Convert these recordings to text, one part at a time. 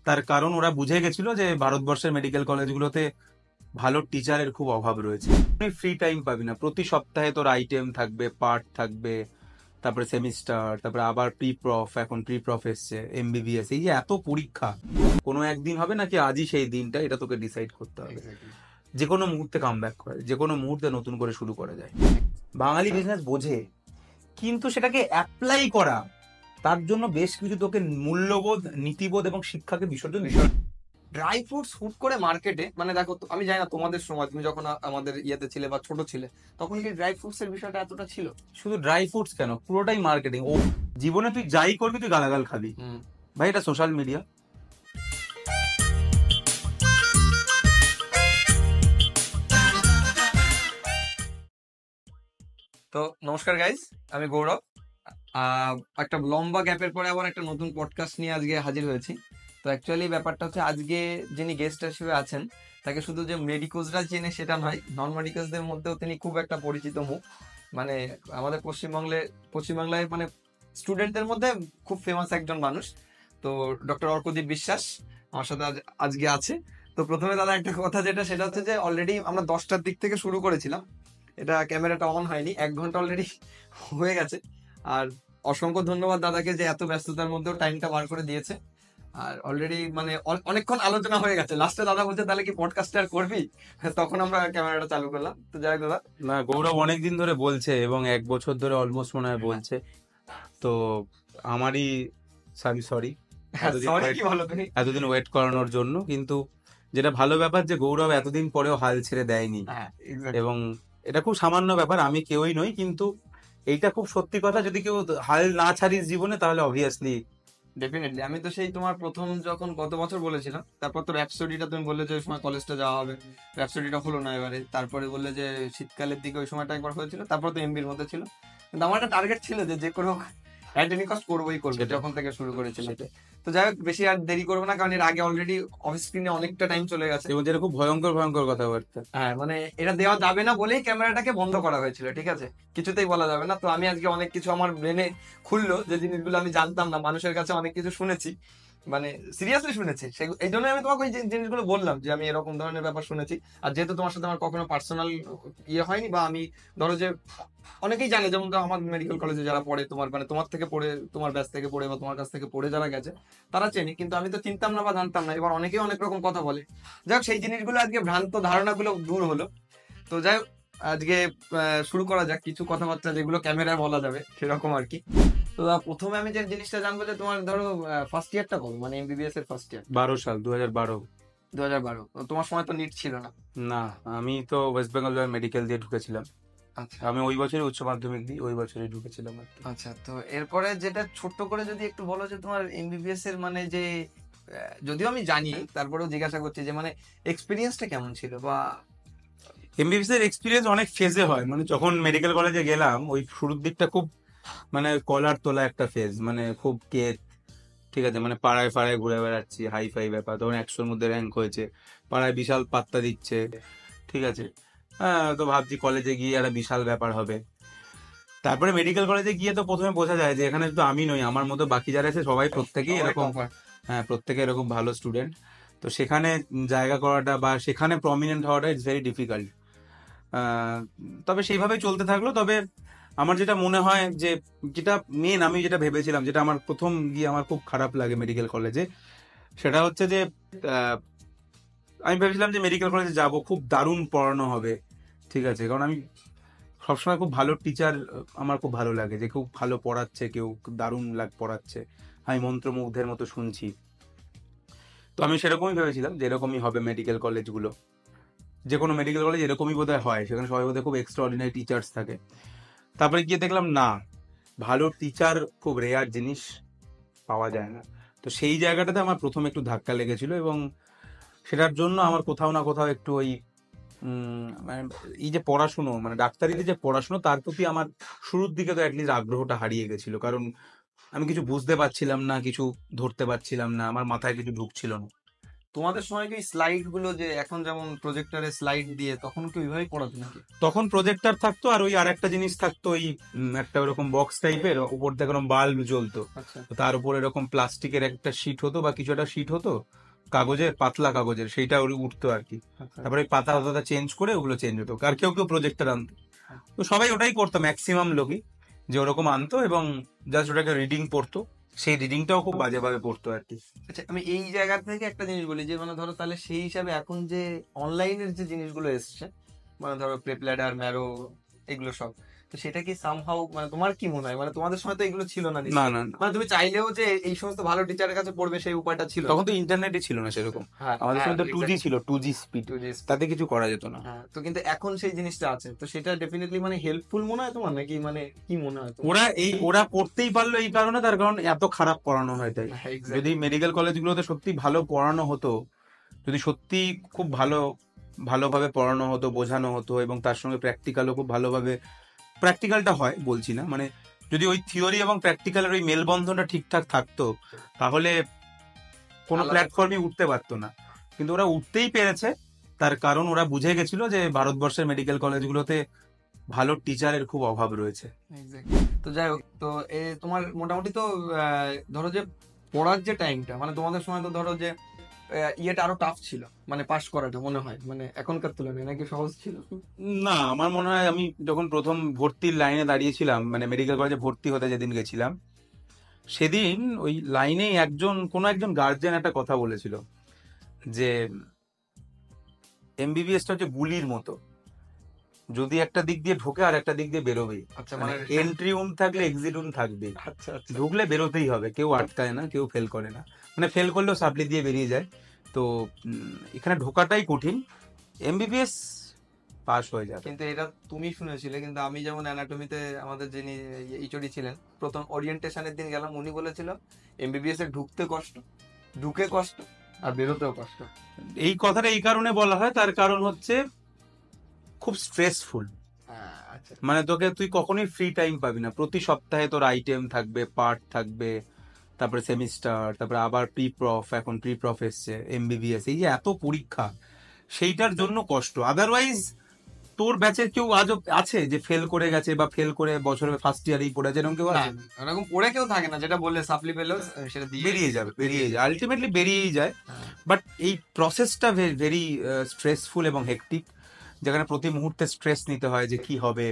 তার কারণ ওরা বুঝে গেছিল যে ভারতবর্ষের মেডিকেল কলেজগুলোতে ভালো টিচারের খুব অভাব রয়েছে। তুই ফ্রি টাইম পাবি না, প্রতি সপ্তাহে তোর আইটেম থাকবে, পার্ট থাকবে, তারপরে সেমিস্টার, তারপরে আবার প্রি প্রফ, এখন প্রি প্রফ এসছে, এমবিবিএস, এই যে এত পরীক্ষা, কোনো একদিন হবে নাকি আজই সেই দিনটা, এটা তোকে ডিসাইড করতে হবে। যে কোনো মুহূর্তে কাম ব্যাক করে, যে কোনো মুহূর্তে নতুন করে শুরু করা যায়। বাঙালি বিজনেস বোঝে, কিন্তু সেটাকে অ্যাপ্লাই করা, তার জন্য বেশ কিছু তোকে মূল্যবোধ, নীতিবোধ এবং শিক্ষাকে বিসর্জন দিতে হবে। ড্রাই ফ্রুটস হুট করে মার্কেটে, মানে দেখো আমি জানি না তোমাদের সময়, তুমি যখন আমাদের ইয়েতে ছিলে বা ছোট ছিলে, তখন কি ড্রাই ফ্রুটস এর বিষয়টা এতটা ছিল? শুধু ড্রাই ফ্রুটস কেন, পুরোটাই মার্কেটিং। ও জীবনে তুই যাই করবি তুই গালাগাল খাবি। ভাই এটা সোশ্যাল মিডিয়া। তো নমস্কার গাইজ, আমি গৌরব। একটা লম্বা গ্যাপের পরে আবার একটা নতুন পডকাস্ট নিয়ে আজকে হাজির হয়েছি। তো অ্যাকচুয়ালি ব্যাপারটা হচ্ছে, আজকে যিনি গেস্ট হিসেবে আছেন তাকে শুধু যে মেডিকোজরা চেনে সেটা নয়, নন মেডিকোজদের মধ্যেও তিনি খুব একটা পরিচিত মুখ। মানে আমাদের পশ্চিমবাংলায় মানে স্টুডেন্টদের মধ্যে খুব ফেমাস একজন মানুষ। তো ডক্টর অর্কদীপ বিশ্বাস আমার সাথে আজকে আছে। তো প্রথমে দাদা একটা কথা, সেটা হচ্ছে যে অলরেডি আমরা 10টার দিক থেকে শুরু করেছিলাম, এটা ক্যামেরাটা অন হয়নি, 1 ঘন্টা অলরেডি হয়ে গেছে। আর অসংখ্য ধন্যবাদ দাদাকে যে এত ব্যস্ততার মধ্যেও টাইমটা বার করে দিয়েছে। আর অলরেডি মানে অনেকক্ষণ আলোচনা হয়ে গেছে, লাস্টে দাদা বলছে তাহলে কি পডকাস্ট আর করবি, তখন আমরা ক্যামেরাটা চালু করলাম। তো যাই হোক দাদা, না গৌরব অনেকদিন ধরে বলছে এবং 1 বছর ধরে অলমোস্ট মনে হয় বলছে। তো আমারই আমি সরি কি বলো তুমি? এতদিন ওয়েট করানোর জন্য। কিন্তু যেটা ভালো ব্যাপার যে গৌরব এতদিন পরেও হাল ছেড়ে দেয়নি, হ্যাঁ এবং এটা খুব সামান্য ব্যাপার, আমি কেউই নই, কিন্তু এইটা খুব সত্যি কথা। যদি কেউ হাল না ছাড়িস জীবনে তাহলে অবভিয়াসলি ডেফিনেটলি। আমি তো সেই তোমার প্রথম যখন গত বছর বলেছিলাম, তারপর তো র্যাপসোডিটা তুমি বললে যে ওই সময় কলেজটা যাওয়া হবে, র্যাপসোডিটা হলো না এবারে। তারপরে বললে যে শীতকালের দিকে ওই সময়টা একবার হয়েছিল, তারপর তো এমবির মধ্যে ছিল। কিন্তু আমার একটা টার্গেট ছিল যে যে কোনো অ্যাট এনি কস্ট করবোই করবো, সেটাই। যখন থেকে শুরু করেছিলাম। তো যাই হোক, বেশি আর দেরি করবো না, কারণ এর আগে অলরেডি অফ স্ক্রিনে অনেকটা টাইম চলে গেছে। এবং যেটা খুব ভয়ঙ্কর ভয়ঙ্কর কথাবার্তা। হ্যাঁ, মানে এটা দেওয়া যাবে না বলেই ক্যামেরাটাকে বন্ধ করা হয়েছিল, ঠিক আছে? কিছুতেই বলা যাবে না। তো আমি আজকে অনেক কিছু আমার ব্রেনে খুললো, যে জিনিসগুলো আমি জানতাম না, মানুষের কাছে অনেক কিছু শুনেছি, মানে সিরিয়াসলি শুনেছি। এই জন্যই আমি তোমাকে ওই জিনিসগুলো বললাম যে আমি এরকম ধরনের ব্যাপার শুনেছি। আর যেহেতু তোমার সাথে আমার কখনো পার্সোনাল ইয়ে হয়নি, বা আমি ধরো যে অনেকেই জানে, যেমন ধরো আমার মেডিকেল কলেজে যারা পড়ে, তোমার মানে তোমার থেকে পড়ে, তোমার ব্যাচ থেকে পড়ে বা তোমার কাছ থেকে পড়ে যারা গেছে, তারা চেনে, কিন্তু আমি তো চিনতাম না বা জানতাম না। এবার অনেকেই অনেক রকম কথা বলে। যাই হোক, সেই জিনিসগুলো আজকে, ভ্রান্ত ধারণাগুলো দূর হলো। তো যাই হোক, আজকে শুরু করা যাক কিছু কথাবার্তা যেগুলো ক্যামেরায় বলা যাবে সেরকম আর কি। তো প্রথমে আমি যে জিনিসটা জানবো, যে তোমার ধরো ফার্স্ট ইয়ারটা কবে, মানে এমবিবিএস এর ফার্স্ট ইয়ার? 12 সাল, 2012। 2012? তোমার সময় তো নিট ছিল না? না, আমি তো ওয়েস্ট বেঙ্গল মেডিকেল দিয়ে ঢুকেছিলাম। আচ্ছা আমি ওই বছরই উচ্চ মাধ্যমিক দিই, ওই বছরই ঢুকেছিলাম আর কি। আচ্ছা। তো এরপরে যেটা ছোট্ট করে যদি একটু বলো, যে তোমার এমবিবিএস এর মানে যে, যদিও আমি জানি, তারপরেও জিজ্ঞাসা করছি যে মানে এক্সপিরিয়েন্সটা কেমন ছিল, বা এমবিবিএস এর এক্সপিরিয়েন্স অনেক ফেজে হয়। মানে যখন মেডিকেল কলেজে গেলাম ওই শুরুর দিকটা খুব মানে কলার তোলা একটা ফেজ, মানে খুব কেত, ঠিক আছে, মানে পাড়ায় পাড়ায় ঘুরে বেড়াচ্ছি, হাই ফাই ব্যাপার। তখন 100-র মধ্যে র্যাঙ্ক হয়েছে, পাড়ায় বিশাল পাত্তা দিচ্ছে, ঠিক আছে। হ্যাঁ, তো ভাবছি কলেজে গিয়ে একটা বিশাল ব্যাপার হবে। তারপরে মেডিকেল কলেজে গিয়ে তো প্রথমে বোঝা যায় যে এখানে শুধু আমি নই, আমার মতো বাকি যারা আছে সবাই, প্রত্যেকেই এরকম। হ্যাঁ, প্রত্যেকে এরকম ভালো স্টুডেন্ট। তো সেখানে জায়গা করাটা বা সেখানে প্রমিনেন্ট হওয়াটা ইটস ভেরি ডিফিকাল্ট। তবে সেইভাবে চলতে থাকলো। তবে আমার যেটা মনে হয় যে, যেটা মেন আমি যেটা ভেবেছিলাম, যেটা আমার প্রথম গিয়ে আমার খুব খারাপ লাগে মেডিকেল কলেজে, সেটা হচ্ছে যে আমি ভেবেছিলাম যে মেডিকেল কলেজে যাব, খুব দারুণ পড়ানো হবে, ঠিক আছে। কারণ আমি সবসময় খুব ভালো টিচার, আমার খুব ভালো লাগে যে খুব ভালো পড়াচ্ছে, কেউ দারুণ পড়াচ্ছে, আমি মন্ত্রমুগ্ধের মতো শুনছি। তো আমি সেরকমই ভেবেছিলাম যে এরকমই হবে মেডিকেল কলেজগুলো, যে কোনো মেডিকেল কলেজ এরকমই বোধহয় হয়, সেখানে সবাই বোধহয় খুব এক্সট্রা অর্ডিনারি টিচার্স থাকে। তারপরে গিয়ে দেখলাম না, ভালো টিচার খুব রেয়ার জিনিস, পাওয়া যায় না। তো সেই জায়গাটাতে আমার প্রথম একটু ধাক্কা লেগেছিল, এবং সেটার জন্য আমার কোথাও না কোথাও একটু ওই মানে এই যে পড়াশুনো, মানে ডাক্তারিতে যে পড়াশুনো, তার প্রতি আমার শুরুর দিকে তো অ্যাটলিস্ট আগ্রহটা হারিয়ে গেছিল। কারণ আমি কিছু বুঝতে পারছিলাম না, কিছু ধরতে পারছিলাম না, আমার মাথায় কিছু ঢুকছিল না। তোমাদের সময় কি স্লাইড গুলো যে এখন যেমন প্রজেক্টরে স্লাইড দিয়ে তখন কি ওইভাবেই পড়াতো নাকি? তখন প্রজেক্টর থাকতো, আর ওই আরেকটা জিনিস থাকতো, ওই একটা ওরকম বক্স টাইপের, উপর থেকে এরকম বাল্ব জ্বলতো। আচ্ছা তো তার উপর এরকম প্লাস্টিকের একটা শিট হতো বা কিছু একটা শিট হতো, কাগজের, পাতলা কাগজের, সেইটা ওর উঠতো আর কি। আচ্ছা তারপরে ওই পাতা পাতা চেঞ্জ করে ওগুলো চেঞ্জ হতো, আর কেউ কেউ প্রজেক্টর আনতো। তো সবাই ওটাই করতো, ম্যাক্সিমাম লোকই যে ওরকম আনতো এবং জাস্ট ওটাকে রিডিং পড়তো। সেই রিডিংটাও খুব বাজেভাবে পড়তো আর কি। আচ্ছা, আমি এই জায়গা থেকে একটা জিনিস বলি যে মানে ধরো তাহলে সেই হিসাবে এখন যে অনলাইনের যে জিনিসগুলো এসছে, মানে ধরো প্লেপ্ল্যাডার, ম্যারো, এগুলো সব, তো সেটা কি সামহাউ মানে তোমার কি মনে হয়, মানে তোমাদের সময় তো এগুলো ছিল না না নিশ্চয়ই? না না, মানে তুমি চাইলেও যে এই সমস্ত ভালো টিচারের কাছে পড়বে সেই উপায়টা ছিল না। তখন তো ইন্টারনেটই ছিল না সেরকম। হ্যাঁ আমাদের হ্যাঁ সময় তো 2G ছিল, 2G স্পিড, 2G তাতে কিছু করা যেত না। হ্যাঁ, তো কিন্তু এখন সেই জিনিসটা আছে, তো সেটা ডেফিনেটলি মানে হেল্পফুল মনে হয় তোমার, নাকি মানে কি মনে হয় তোমার? ওরা পড়তেই পারলো এই কারণে, তার কারণ এত খারাপ পড়ানো হয় তাই। হ্যাঁ, exactly. যদি মেডিকেল কলেজগুলোতে সত্যি ভালো পড়ানো হতো, যদি সত্যি খুব ভালোভাবে পড়ানো হতো, বোঝানো হতো, এবং তার সঙ্গে প্র্যাকটিক্যালও খুব ভালোভাবে, প্র্যাকটিক্যালটা হয় বলছি না, মানে যদি ওই থিওরি এবং প্র্যাকটিক্যালের ওই মেলবন্ধনটা ঠিকঠাক থাকতো, তাহলে কোনো আলাদা- প্ল্যাটফর্মে উঠতে পারতো না। কিন্তু ওরা উঠতেই পেরেছে, তার কারণ ওরা বুঝে গেছিল যে ভারতবর্ষের মেডিকেল কলেজগুলোতে ভালো টিচারের খুব অভাব রয়েছে। Exactly. তো যাই হোক, তো তোমার মোটামুটি তো ধরো যে পড়ার যে টাইমটা, মানে তোমাদের সময় তো ধরো যে ইয়েটা আরো টাফ ছিল, মানে পাশ করাটা মনে হয় মানে এখনকার তুলনায় নাকি সহজ ছিল? না, আমার মনে হয় আমি যখন প্রথম ভর্তির লাইনে দাঁড়িয়েছিলাম, মানে মেডিকেল কলেজে ভর্তি হতে যেদিন গেছিলাম, সেদিন ওই লাইনে কোনো একজন গার্জিয়ান একটা কথা বলেছিল যে এমবিবিএসটা হচ্ছে গুলির মতো, যদি একটা দিক দিয়ে ঢোকে আর একটা দিক দিয়ে বেরোবেই। আচ্ছা মানে মানে এন্ট্রি রুম থাকলে এক্সিট রুম থাকবে, আচ্ছা আচ্ছা ঢুকলে বেরোতেই হবে, কেউ আটকায় না, কেউ ফেল করে না, মানে ফেল করলেও সাপ্লি দিয়ে বেরিয়ে যায়। তো এখানে ঢোকাটাই কঠিন, এমবিবিএস পাস হয়ে যাবে। কিন্তু এটা তুমি শুনেছিলে, কিন্তু আমি যেমন অ্যানাটমিতে আমাদের যিনি ইচডি ছিলেন, প্রথম ওরিয়েন্টেশনের দিন গেলাম, উনি বলেছিল এমবিবিএস এ ঢুকতে কষ্ট, ঢুকে কষ্ট, আর বেরোতেও কষ্ট। এই কথাটা এই কারণে বলা হয়, তার কারণ হচ্ছে খুব স্ট্রেসফুল। আচ্ছা মানে তুই কখনোই ফ্রি টাইম পাবি না, প্রতি সপ্তাহে তোর আইটেম থাকবে, পার্ট থাকবে, তারপরে সেমিস্টার, তারপরে আবার প্রি প্রফ, এখন প্রি প্রফ এসছে, এমবিবিএস, এই যে এত পরীক্ষা, সেইটার জন্য কষ্ট। আদারওয়াইজ তোর ব্যাচের কেউ আজও আছে যে ফেল করে গেছে বা ফেল করে বছরের ফার্স্ট ইয়ারেই পড়েছে, এরকম কেউ আছে? এরকম পড়ে কেউ থাকে না, যেটা বললে সাপ্লি পেলেও সেটা দিয়ে বেরিয়ে যায়, আলটিমেটলি বেরিয়েই যায়। হ্যাঁ। বাট এই প্রসেসটা ভেরি স্ট্রেসফুল এবং হেক্টিক, যেখানে প্রতি মুহূর্তে স্ট্রেস নিতে হয় যে কি হবে,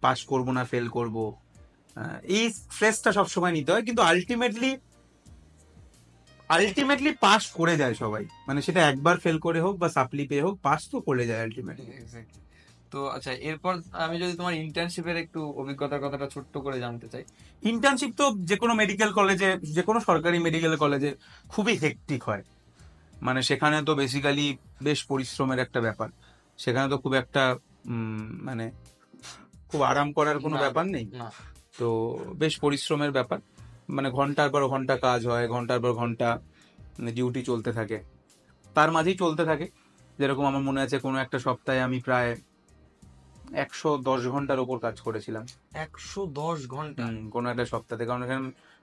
পাস করব না ফেল করব, এই স্ট্রেসটা সবসময় নিতে হয়। কিন্তু আলটিমেটলি পাস করে যায় সবাই, মানে সেটা একবার ফেল করে হোক বা সাপ্লি পেয়ে হোক, পাস তো করে যায় আলটিমেটলি। Exactly. তো আচ্ছা, এরপর আমি যদি তোমার ইন্টার্নশিপের একটু অভিজ্ঞতার কথাটা ছোট্ট করে জানতে চাই। ইন্টার্নশিপ তো যে কোনো মেডিকেল কলেজে, যে কোনো সরকারি মেডিকেল কলেজে খুবই হেক্টিক হয়। মানে সেখানে তো বেসিক্যালি বেশ পরিশ্রমের একটা ব্যাপার, সেখানে তো খুব একটা মানে খুব আরাম করার কোনো না, ব্যাপার নেই। না। তো বেশ পরিশ্রমের ব্যাপার, মানে ঘন্টার পর ঘন্টা কাজ হয়, ঘন্টার পর ঘন্টা ডিউটি চলতে থাকে, তার মাঝেই চলতে থাকে। যেরকম আমার মনে আছে কোনো একটা সপ্তাহে আমি প্রায় 110 ঘন্টার ওপর কাজ করেছিলাম। 110 ঘন্টা? কোনো একটা সপ্তাহে, কারণ এখানে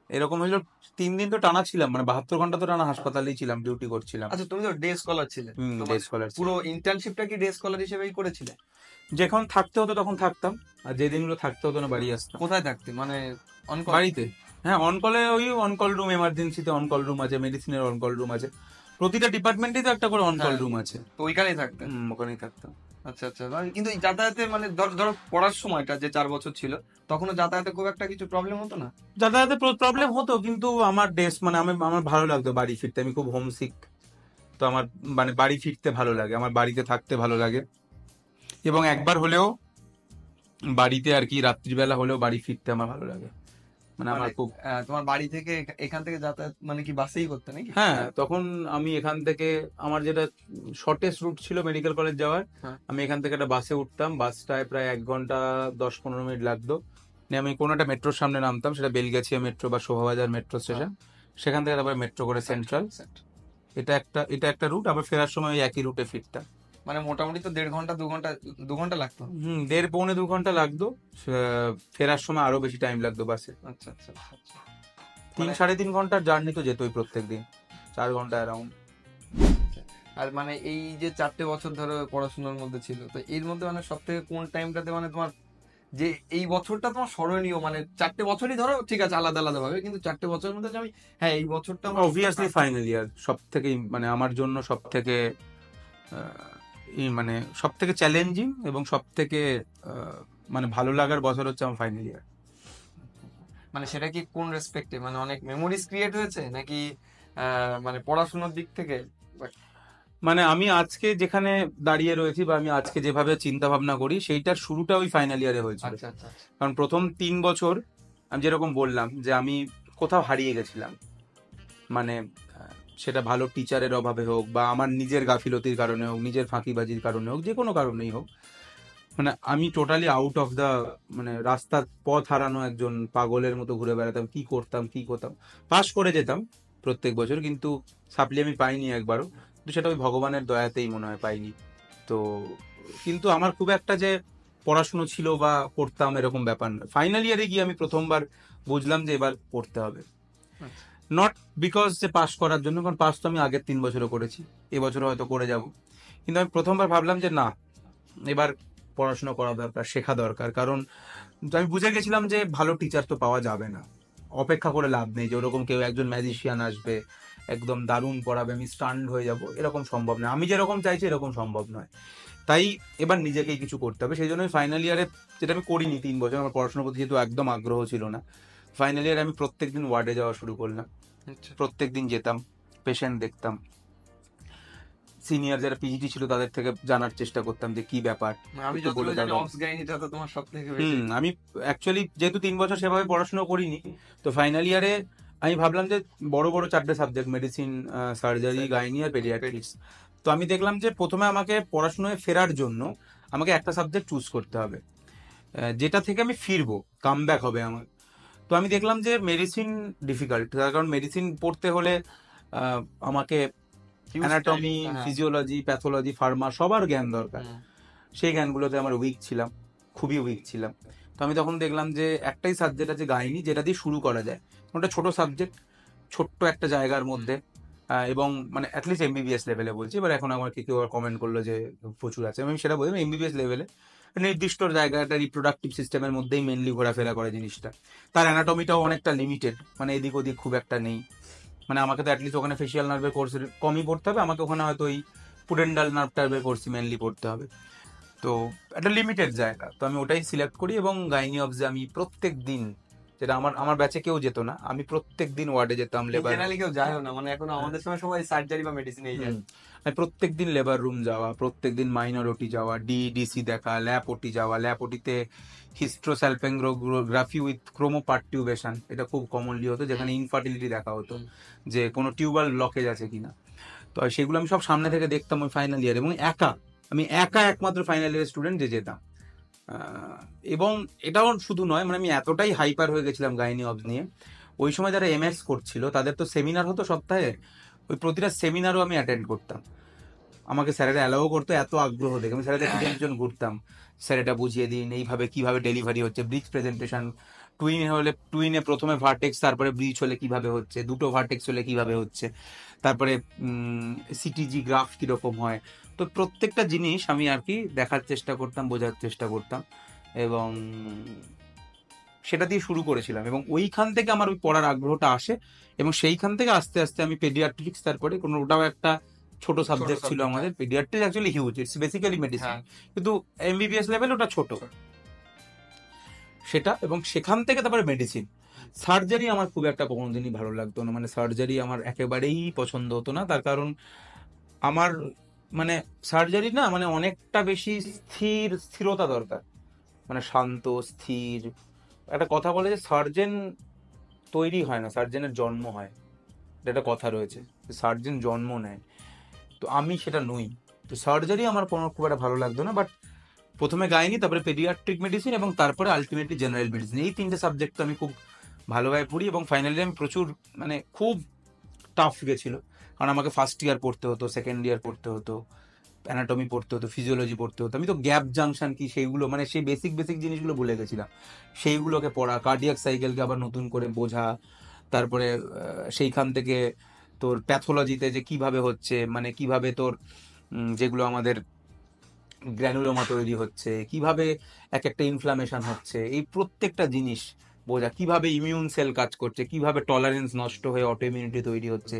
এরকম হয়েছিল 3 দিন তো টানা ছিলাম, মানে 72 ঘন্টা তো টানা হাসপাতালেই ছিলাম, ডিউটি করছিলাম। আচ্ছা, তুমি তো ডে স্কলার ছিলে, ডে স্কলার। পুরো ইন্টার্নশিপটা কি ডে স্কলার হিসেবেই করেছিলে? যখন থাকতে হতো তখন থাকতাম, আর যে দিনগুলো থাকতে হতো না বাড়ি আসতাম। কোথায় থাকতে, মানে অন কল? বাড়িতে, হ্যাঁ, অনকলে, ওই অনকল রুম, এমার্জেন্সিতে অনকল রুম আছে, মেডিসিনের অনকল রুম আছে, প্রতিটা ডিপার্টমেন্টেই তো একটা করে অনকল হ্যাঁ। রুম আছে। তো ওইখানেই থাকতে? ওখানেই থাকতাম। আচ্ছা আচ্ছা, কিন্তু এই যাতায়াতের মানে ধরো পড়ার সময়টা যে 4 বছর ছিল, তখনও যাতায়াতে খুব একটা কিছু প্রবলেম হতো না? যাতায়াতে প্রবলেম হতো, কিন্তু আমার মানে আমার ভালো লাগতো বাড়ি ফিরতে, আমি খুব হোমসিক, তো আমার মানে বাড়ি ফিরতে ভালো লাগে, আমার বাড়িতে থাকতে ভালো লাগে, এবং একবার হলেও বাড়িতে আর কি রাত্রিবেলা হলেও বাড়ি ফিরতে আমার ভালো লাগে, মানে আমার খুব। তোমার বাড়ি থেকে এখান থেকে যাতায়াত মানে কি বাসেই করতে নাকি? হ্যাঁ, তখন আমি এখান থেকে, আমার যেটা শর্টেস্ট রুট ছিল মেডিকেল কলেজ যাওয়ার, হ্যাঁ। আমি এখান থেকে একটা বাসে উঠতাম, বাসটায় প্রায় 1 ঘন্টা 10-15 মিনিট লাগতো, নিয়ে আমি কোনো একটা মেট্রোর সামনে নামতাম, সেটা বেলগাছিয়া মেট্রো বা শোভাবাজার মেট্রো স্টেশন, সেখান থেকে তারপরে মেট্রো করে সেন্ট্রাল, এটা একটা রুট, আবার ফেরার সময় ওই একই রুটে ফিরতাম। মানে মোটামুটি তো 1.5 ঘন্টা 2 ঘন্টা লাগতো? 1.5 পৌনে 2 ঘন্টা লাগতো, ফেরার সময় আরো বেশি টাইম লাগতো বাসে। আচ্ছা আচ্ছা আচ্ছা। 3-3.5 ঘন্টার জার্নি তো যেতই প্রত্যেক দিন। 4 ঘন্টা অ্যারাউন্ড। আর মানে এই যে 4টে বছর ধরে পড়াশোনার মধ্যে ছিল, তো এর মধ্যে মানে সব থেকে কোন টাইমটাতে মানে তোমার যে এই বছরটা তোমার স্মরণীয়, মানে 4টে বছরই ধরো ঠিক আছে আলাদা আলাদা ভাবে, কিন্তু 4টে বছরের মধ্যে যে আমি হ্যাঁ এই বছরটা আমার অবভিয়াসলি ফাইনাল ইয়ার সব থেকে মানে আমার জন্য সব থেকে মানে সব থেকে চ্যালেঞ্জিং এবং সব থেকে মানে ভালো লাগার বছর হচ্ছে আমার ফাইনাল ইয়ার। মানে সেটা কি কোন রেসপেক্টে, মানে অনেক মেমোরিজ ক্রিয়েট হয়েছে নাকি মানে পড়াশোনার দিক থেকে? মানে আমি আজকে যেখানে দাঁড়িয়ে রয়েছি বা আমি আজকে যেভাবে চিন্তা ভাবনা করি সেইটার শুরুটা ওই ফাইনাল ইয়ারে হয়েছিল। আচ্ছা আচ্ছা আচ্ছা। কারণ প্রথম 3 বছর আমি যেরকম বললাম যে আমি কোথাও হারিয়ে গেছিলাম, মানে সেটা ভালো টিচারের অভাবে হোক বা আমার নিজের গাফিলতির কারণে হোক, নিজের ফাঁকিবাজির কারণে হোক, যে কোনো কারণেই হোক, মানে আমি টোটালি আউট অফ দা, মানে রাস্তার পথ হারানো একজন পাগলের মতো ঘুরে বেড়াতাম। কি করতাম, পাস করে যেতাম প্রত্যেক বছর, কিন্তু সাপ্লি আমি পাইনি একবারও। কিন্তু সেটা ওই ভগবানের দয়াতেই মনে হয় পাইনি। তো কিন্তু আমার খুব একটা যে পড়াশুনো ছিল বা পড়তাম এরকম ব্যাপার না। ফাইনাল ইয়ারে গিয়ে আমি প্রথমবার বুঝলাম যে এবার পড়তে হবে। নট বিকজ যে পাস করার জন্য, কারণ পাস তো আমি আগের 3 বছরও করেছি, এবছরও হয়তো করে যাব, কিন্তু আমি প্রথমবার ভাবলাম যে না, এবার পড়াশোনা করা দরকার, শেখা দরকার। কারণ আমি বুঝে গেছিলাম যে ভালো টিচার তো পাওয়া যাবে না, অপেক্ষা করে লাভ নেই যে ওরকম কেউ একজন ম্যাজিশিয়ান আসবে একদম দারুণ পড়াবে, আমি স্টান্ড হয়ে যাব, এরকম সম্ভব নয়। আমি যেরকম চাইছি এরকম সম্ভব নয়। তাই এবার নিজেকেই কিছু করতে হবে। সেই জন্য ফাইনাল ইয়ারে, যেটা আমি করিনি 3 বছর, আমার পড়াশোনার প্রতি যেহেতু একদম আগ্রহ ছিল না, ফাইনাল ইয়ারে আমি প্রত্যেকদিন ওয়ার্ডে যাওয়া শুরু করলাম। প্রত্যেকদিন যেতাম, পেশেন্ট দেখতাম, সিনিয়র যারা পিজিটি ছিল তাদের থেকে জানার চেষ্টা করতাম যে কি ব্যাপার। আমি একটু যতদূর বলে জানি দাও। অবস গাইনিটা তো তোমার সব থেকে বেশি। আমি অ্যাকচুয়ালি যেহেতু 3 বছর সেভাবে পড়াশোনা করিনি, তো ফাইনাল ইয়ারে আমি ভাবলাম যে বড় বড় 4টে সাবজেক্ট, মেডিসিন, সার্জারি, গাইনি আর পেডিয়াট্রিক্স। তো আমি দেখলাম যে প্রথমে আমাকে পড়াশোনায় ফেরার জন্য আমাকে একটা সাবজেক্ট চুজ করতে হবে, যেটা থেকে আমি ফিরবো, কাম ব্যাক হবে আমার। তো আমি দেখলাম যে মেডিসিন ডিফিকাল্ট, তার কারণ মেডিসিন পড়তে হলে আমাকে অ্যানাটমি, ফিজিওলজি, প্যাথোলজি, ফার্মা সবার জ্ঞান দরকার। সেই জ্ঞানগুলোতে আমার উইক ছিলাম, খুবই উইক ছিলাম। তো আমি তখন দেখলাম যে একটাই সাবজেক্ট আছে গাইনি, যেটা দিয়ে শুরু করা যায়। ওটা ছোট সাবজেক্ট, ছোট্ট একটা জায়গার মধ্যে, এবং মানে অ্যাটলিস্ট এমবিবিএস লেভেলে বলছি। এবার এখন আমাকে কেউ কমেন্ট করলো যে প্রচুর আছে, আমি সেটা বললাম এমবিবিএস লেভেলে নির্দিষ্ট জায়গাটা রিপ্রোডাক্টিভ সিস্টেমের মধ্যেই মেনলি ঘোরাফেরা করে জিনিসটা। তার অ্যানাটমিটাও অনেকটা লিমিটেড, মানে এদিক ওদিক খুব একটা নেই। মানে আমাকে তো অ্যাটলিস্ট ওখানে ফেসিয়াল নার্ভের কোর্স কমই পড়তে হবে, আমাকে ওখানে হয়তো ওই পুডেন্ডাল নার্ভ টার্ভের কোর্স মেনলি পড়তে হবে। তো একটা লিমিটেড জায়গা, তো আমি ওটাই সিলেক্ট করি। এবং গাইনি অবজে আমি প্রত্যেক দিন, যেটা আমার আমার ব্যাচে কেউ যেত না, আমি প্রত্যেক দিন ওয়ার্ডে যেতাম। জেনারেলি কেউ যায়ও না, মানে এখন আমাদের সময় সবাই সার্জারি বা মেডিসিনেই যায়। আমি প্রত্যেক দিন লেবার রুম যাওয়া, প্রত্যেক দিন মাইনর ওটি যাওয়া, ডিডিসি দেখা, ল্যাপ ওটি যাওয়া, ল্যাপ ওটিতে হিস্ট্রোস্যালপেঙ্গ্রোগ্রাফি উইথ ক্রোমোপার্টিউবেশন, এটা খুব কমনলি হতো, যেখানে ইনফার্টিলিটি দেখা হতো যে কোনো টিউবাল ব্লকেজ আছে কিনা। তো সেগুলো আমি সব সামনে থেকে দেখতাম ওই ফাইনাল ইয়ার, এবং আমি একা একমাত্র ফাইনাল ইয়ারের স্টুডেন্ট যে যেতাম। এবং এটাও শুধু নয়, মানে আমি এতটাই হাইপার হয়ে গেছিলাম গাইনি অবস নিয়ে। ওই সময় যারা এমএস করছিল তাদের তো সেমিনার হতো সপ্তাহে, ওই প্রতিটা সেমিনারও আমি অ্যাটেন্ড করতাম। আমাকে স্যারেরা অ্যালাউ করতো, এত আগ্রহ দেখে আমি স্যারেদের পিছন ঘুরতাম, স্যার এটা বুঝিয়ে দিন, এইভাবে কিভাবে ডেলিভারি হচ্ছে, ব্রিজ প্রেজেন্টেশন, টুইন হলে টুইনে প্রথমে ভার্টেক্স, তারপরে ব্রিজ হলে কিভাবে হচ্ছে, দুটো ভার্টেক্স হলে কিভাবে হচ্ছে, তারপরে সিটিজি গ্রাফ কিরকম হয়। তো প্রত্যেকটা জিনিস আমি আর কি দেখার চেষ্টা করতাম, বোঝার চেষ্টা করতাম, এবং সেটা দিয়ে শুরু করেছিলাম। এবং ওইখান থেকে আমার ওই পড়ার আগ্রহটা আসে, এবং সেইখান থেকে আস্তে আস্তে আমি পেডিয়াট্রিক্স, তারপরে কোনো, ওটাও একটা ছোট সাবজেক্ট ছিল আমাদের। Paediatrics actually huge, it's basically medicine, কিন্তু এমবিবিএস লেভেল ওটা ছোট, সেটা। এবং সেখান থেকে তারপরে মেডিসিন। সার্জারি আমার খুব একটা কোনোদিনই ভালো লাগতো না, মানে সার্জারি আমার একেবারেই পছন্দ হতো না। তার কারণ আমার মানে সার্জারি না, মানে অনেকটা বেশি স্থিরতা দরকার, মানে শান্ত স্থির। একটা কথা বলে যে সার্জেন তৈরি হয় না, সার্জেনের জন্ম হয়, এটা একটা কথা রয়েছে, সার্জেন জন্ম নেয়। তো আমি সেটা নই। তো সার্জারি আমার কোনো খুব একটা ভালো লাগতো না। বাট প্রথমে গাইনি, তারপরে পেডিয়াট্রিক মেডিসিন, এবং তারপরে আলটিমেটলি জেনারেল মেডিসিন, এই 3টে সাবজেক্ট আমি খুব ভালোভাবে পড়ি। এবং ফাইনালি আমি প্রচুর, মানে খুব টাফ গেছিলো, কারণ আমাকে ফার্স্ট ইয়ার পড়তে হতো, সেকেন্ড ইয়ার পড়তে হতো, অ্যানাটমি পড়তে হতো, ফিজিওলজি পড়তে হতো। আমি তো গ্যাপ জাংশন কি সেইগুলো, মানে সেই বেসিক জিনিসগুলো ভুলে গেছিলাম, সেইগুলোকে পড়া, কার্ডিয়াক সাইকেলকে আবার নতুন করে বোঝা, তারপরে সেইখান থেকে তোর প্যাথোলজিতে যে কিভাবে হচ্ছে, মানে কিভাবে তোর যেগুলো আমাদের গ্র্যানুলোমা তৈরি হচ্ছে, কিভাবে এক একটা ইনফ্লামেশন হচ্ছে, এই প্রত্যেকটা জিনিস বোঝা, কিভাবে ইমিউন সেল কাজ করছে, কিভাবে টলারেন্স নষ্ট হয়ে অটোইমিউনিটি তৈরি হচ্ছে,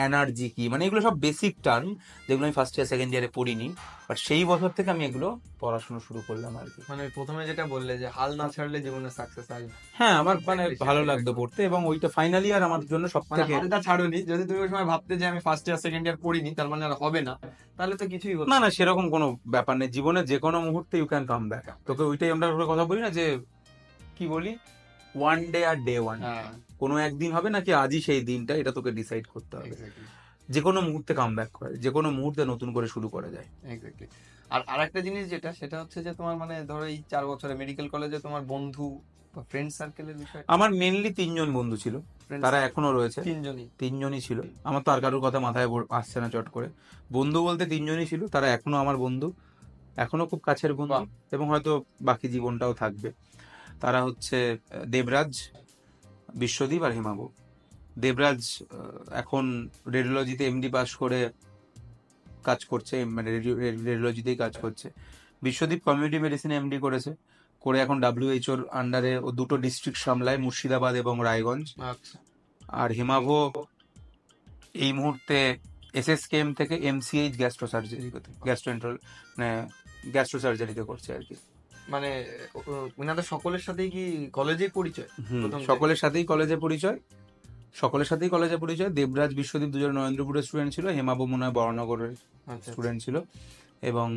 এনার্জি কি, মানে এগুলো সব বেসিক টার্ম যেগুলো আমি ফার্স্ট ইয়ার সেকেন্ড ইয়ারে পড়িনি, বাট সেই বছর থেকে আমি এগুলো পড়াশোনা শুরু করলাম আর কি। মানে প্রথমে যেটা বললে যে হাল না ছাড়লে জীবনে সাকসেস আসবে না। হ্যাঁ, আমার মানে Exactly, ভালো সেটাই লাগতো একদম। পড়তে, এবং ওইটা ফাইনাল ইয়ার আমার জন্য সব মানে থেকে। হালটা ছাড়োনি, যদি তুমি ওই সময় ভাবতে যে আমি ফার্স্ট ইয়ার সেকেন্ড ইয়ার পড়িনি তার মানে আর হবে না, তাহলে তো কিছুই হতো না না। না, সেরকম কোনো ব্যাপার নেই, জীবনে যে কোনো মুহূর্তে ইউ ক্যান কাম ব্যাক। তোকে ওইটাই আমরা একটা কথা বলি না, যে কি বলি, ওয়ান ডে আর ডে ওয়ান, হ্যাঁ, কোনো একদিন হবে নাকি আজই সেই দিনটা, এটা তোকে ডিসাইড করতে হবে। এক্স্যাক্টলি, যে কোনো মুহূর্তে কাম ব্যাক করে, যে কোনো মুহূর্তে নতুন করে শুরু করা যায়। এক্স্যাক্টলি। আর আরেকটা জিনিস যেটা, সেটা হচ্ছে যে তোমার মানে ধরো এই 4 বছরে মেডিকেল কলেজে তোমার বন্ধু বা ফ্রেন্ড সার্কেলের বিষয়। আমার মেনলি 3জন বন্ধু ছিল, তারা এখনো রয়েছে। তিনজনই? 3জনই ছিল, আমার তো আর কারোর কথা মাথায় আসছে না চট করে। বন্ধু বলতে 3জনই ছিল, তারা এখনো আমার বন্ধু, এখনো খুব কাছের বন্ধু, বাহ। এবং হয়তো বাকি জীবনটাও থাকবে। তারা হচ্ছে দেবরাজ, বিশ্বদীপ আর হিমাবু। দেবরাজ এখন রেডিওলজিতে এমডি পাস করে কাজ করছে, মানে রেডিওলজিতেই কাজ করছে। বিশ্বদীপ কমিউনিটি মেডিসিনে এমডি করেছে, করে এখন ডাব্লিউএইচওর আন্ডারে ও 2টো ডিস্ট্রিক্ট সামলায়, মুর্শিদাবাদ এবং রায়গঞ্জ। আচ্ছা, আর হিমাভো এই মুহূর্তে এসএসকেএম থেকে এমসিএইচ গ্যাস্ট্রো সার্জারি করতে, মানে গ্যাস্ট্রো সার্জারিতে করছে আর কি। মানে ওনাদের সকলের সাথেই কি কলেজে পরিচয়? প্রথম থেকে? সকলের সাথেই কলেজে পরিচয়, সকলের সাথেই কলেজে পরিচয়। দেবরাজ, বিশ্বদীপ দুজন নরেন্দ্রপুরের স্টুডেন্ট ছিল, হেমাবু মনে হয় বরানগরের আচ্ছা, স্টুডেন্ট ছিল, এবং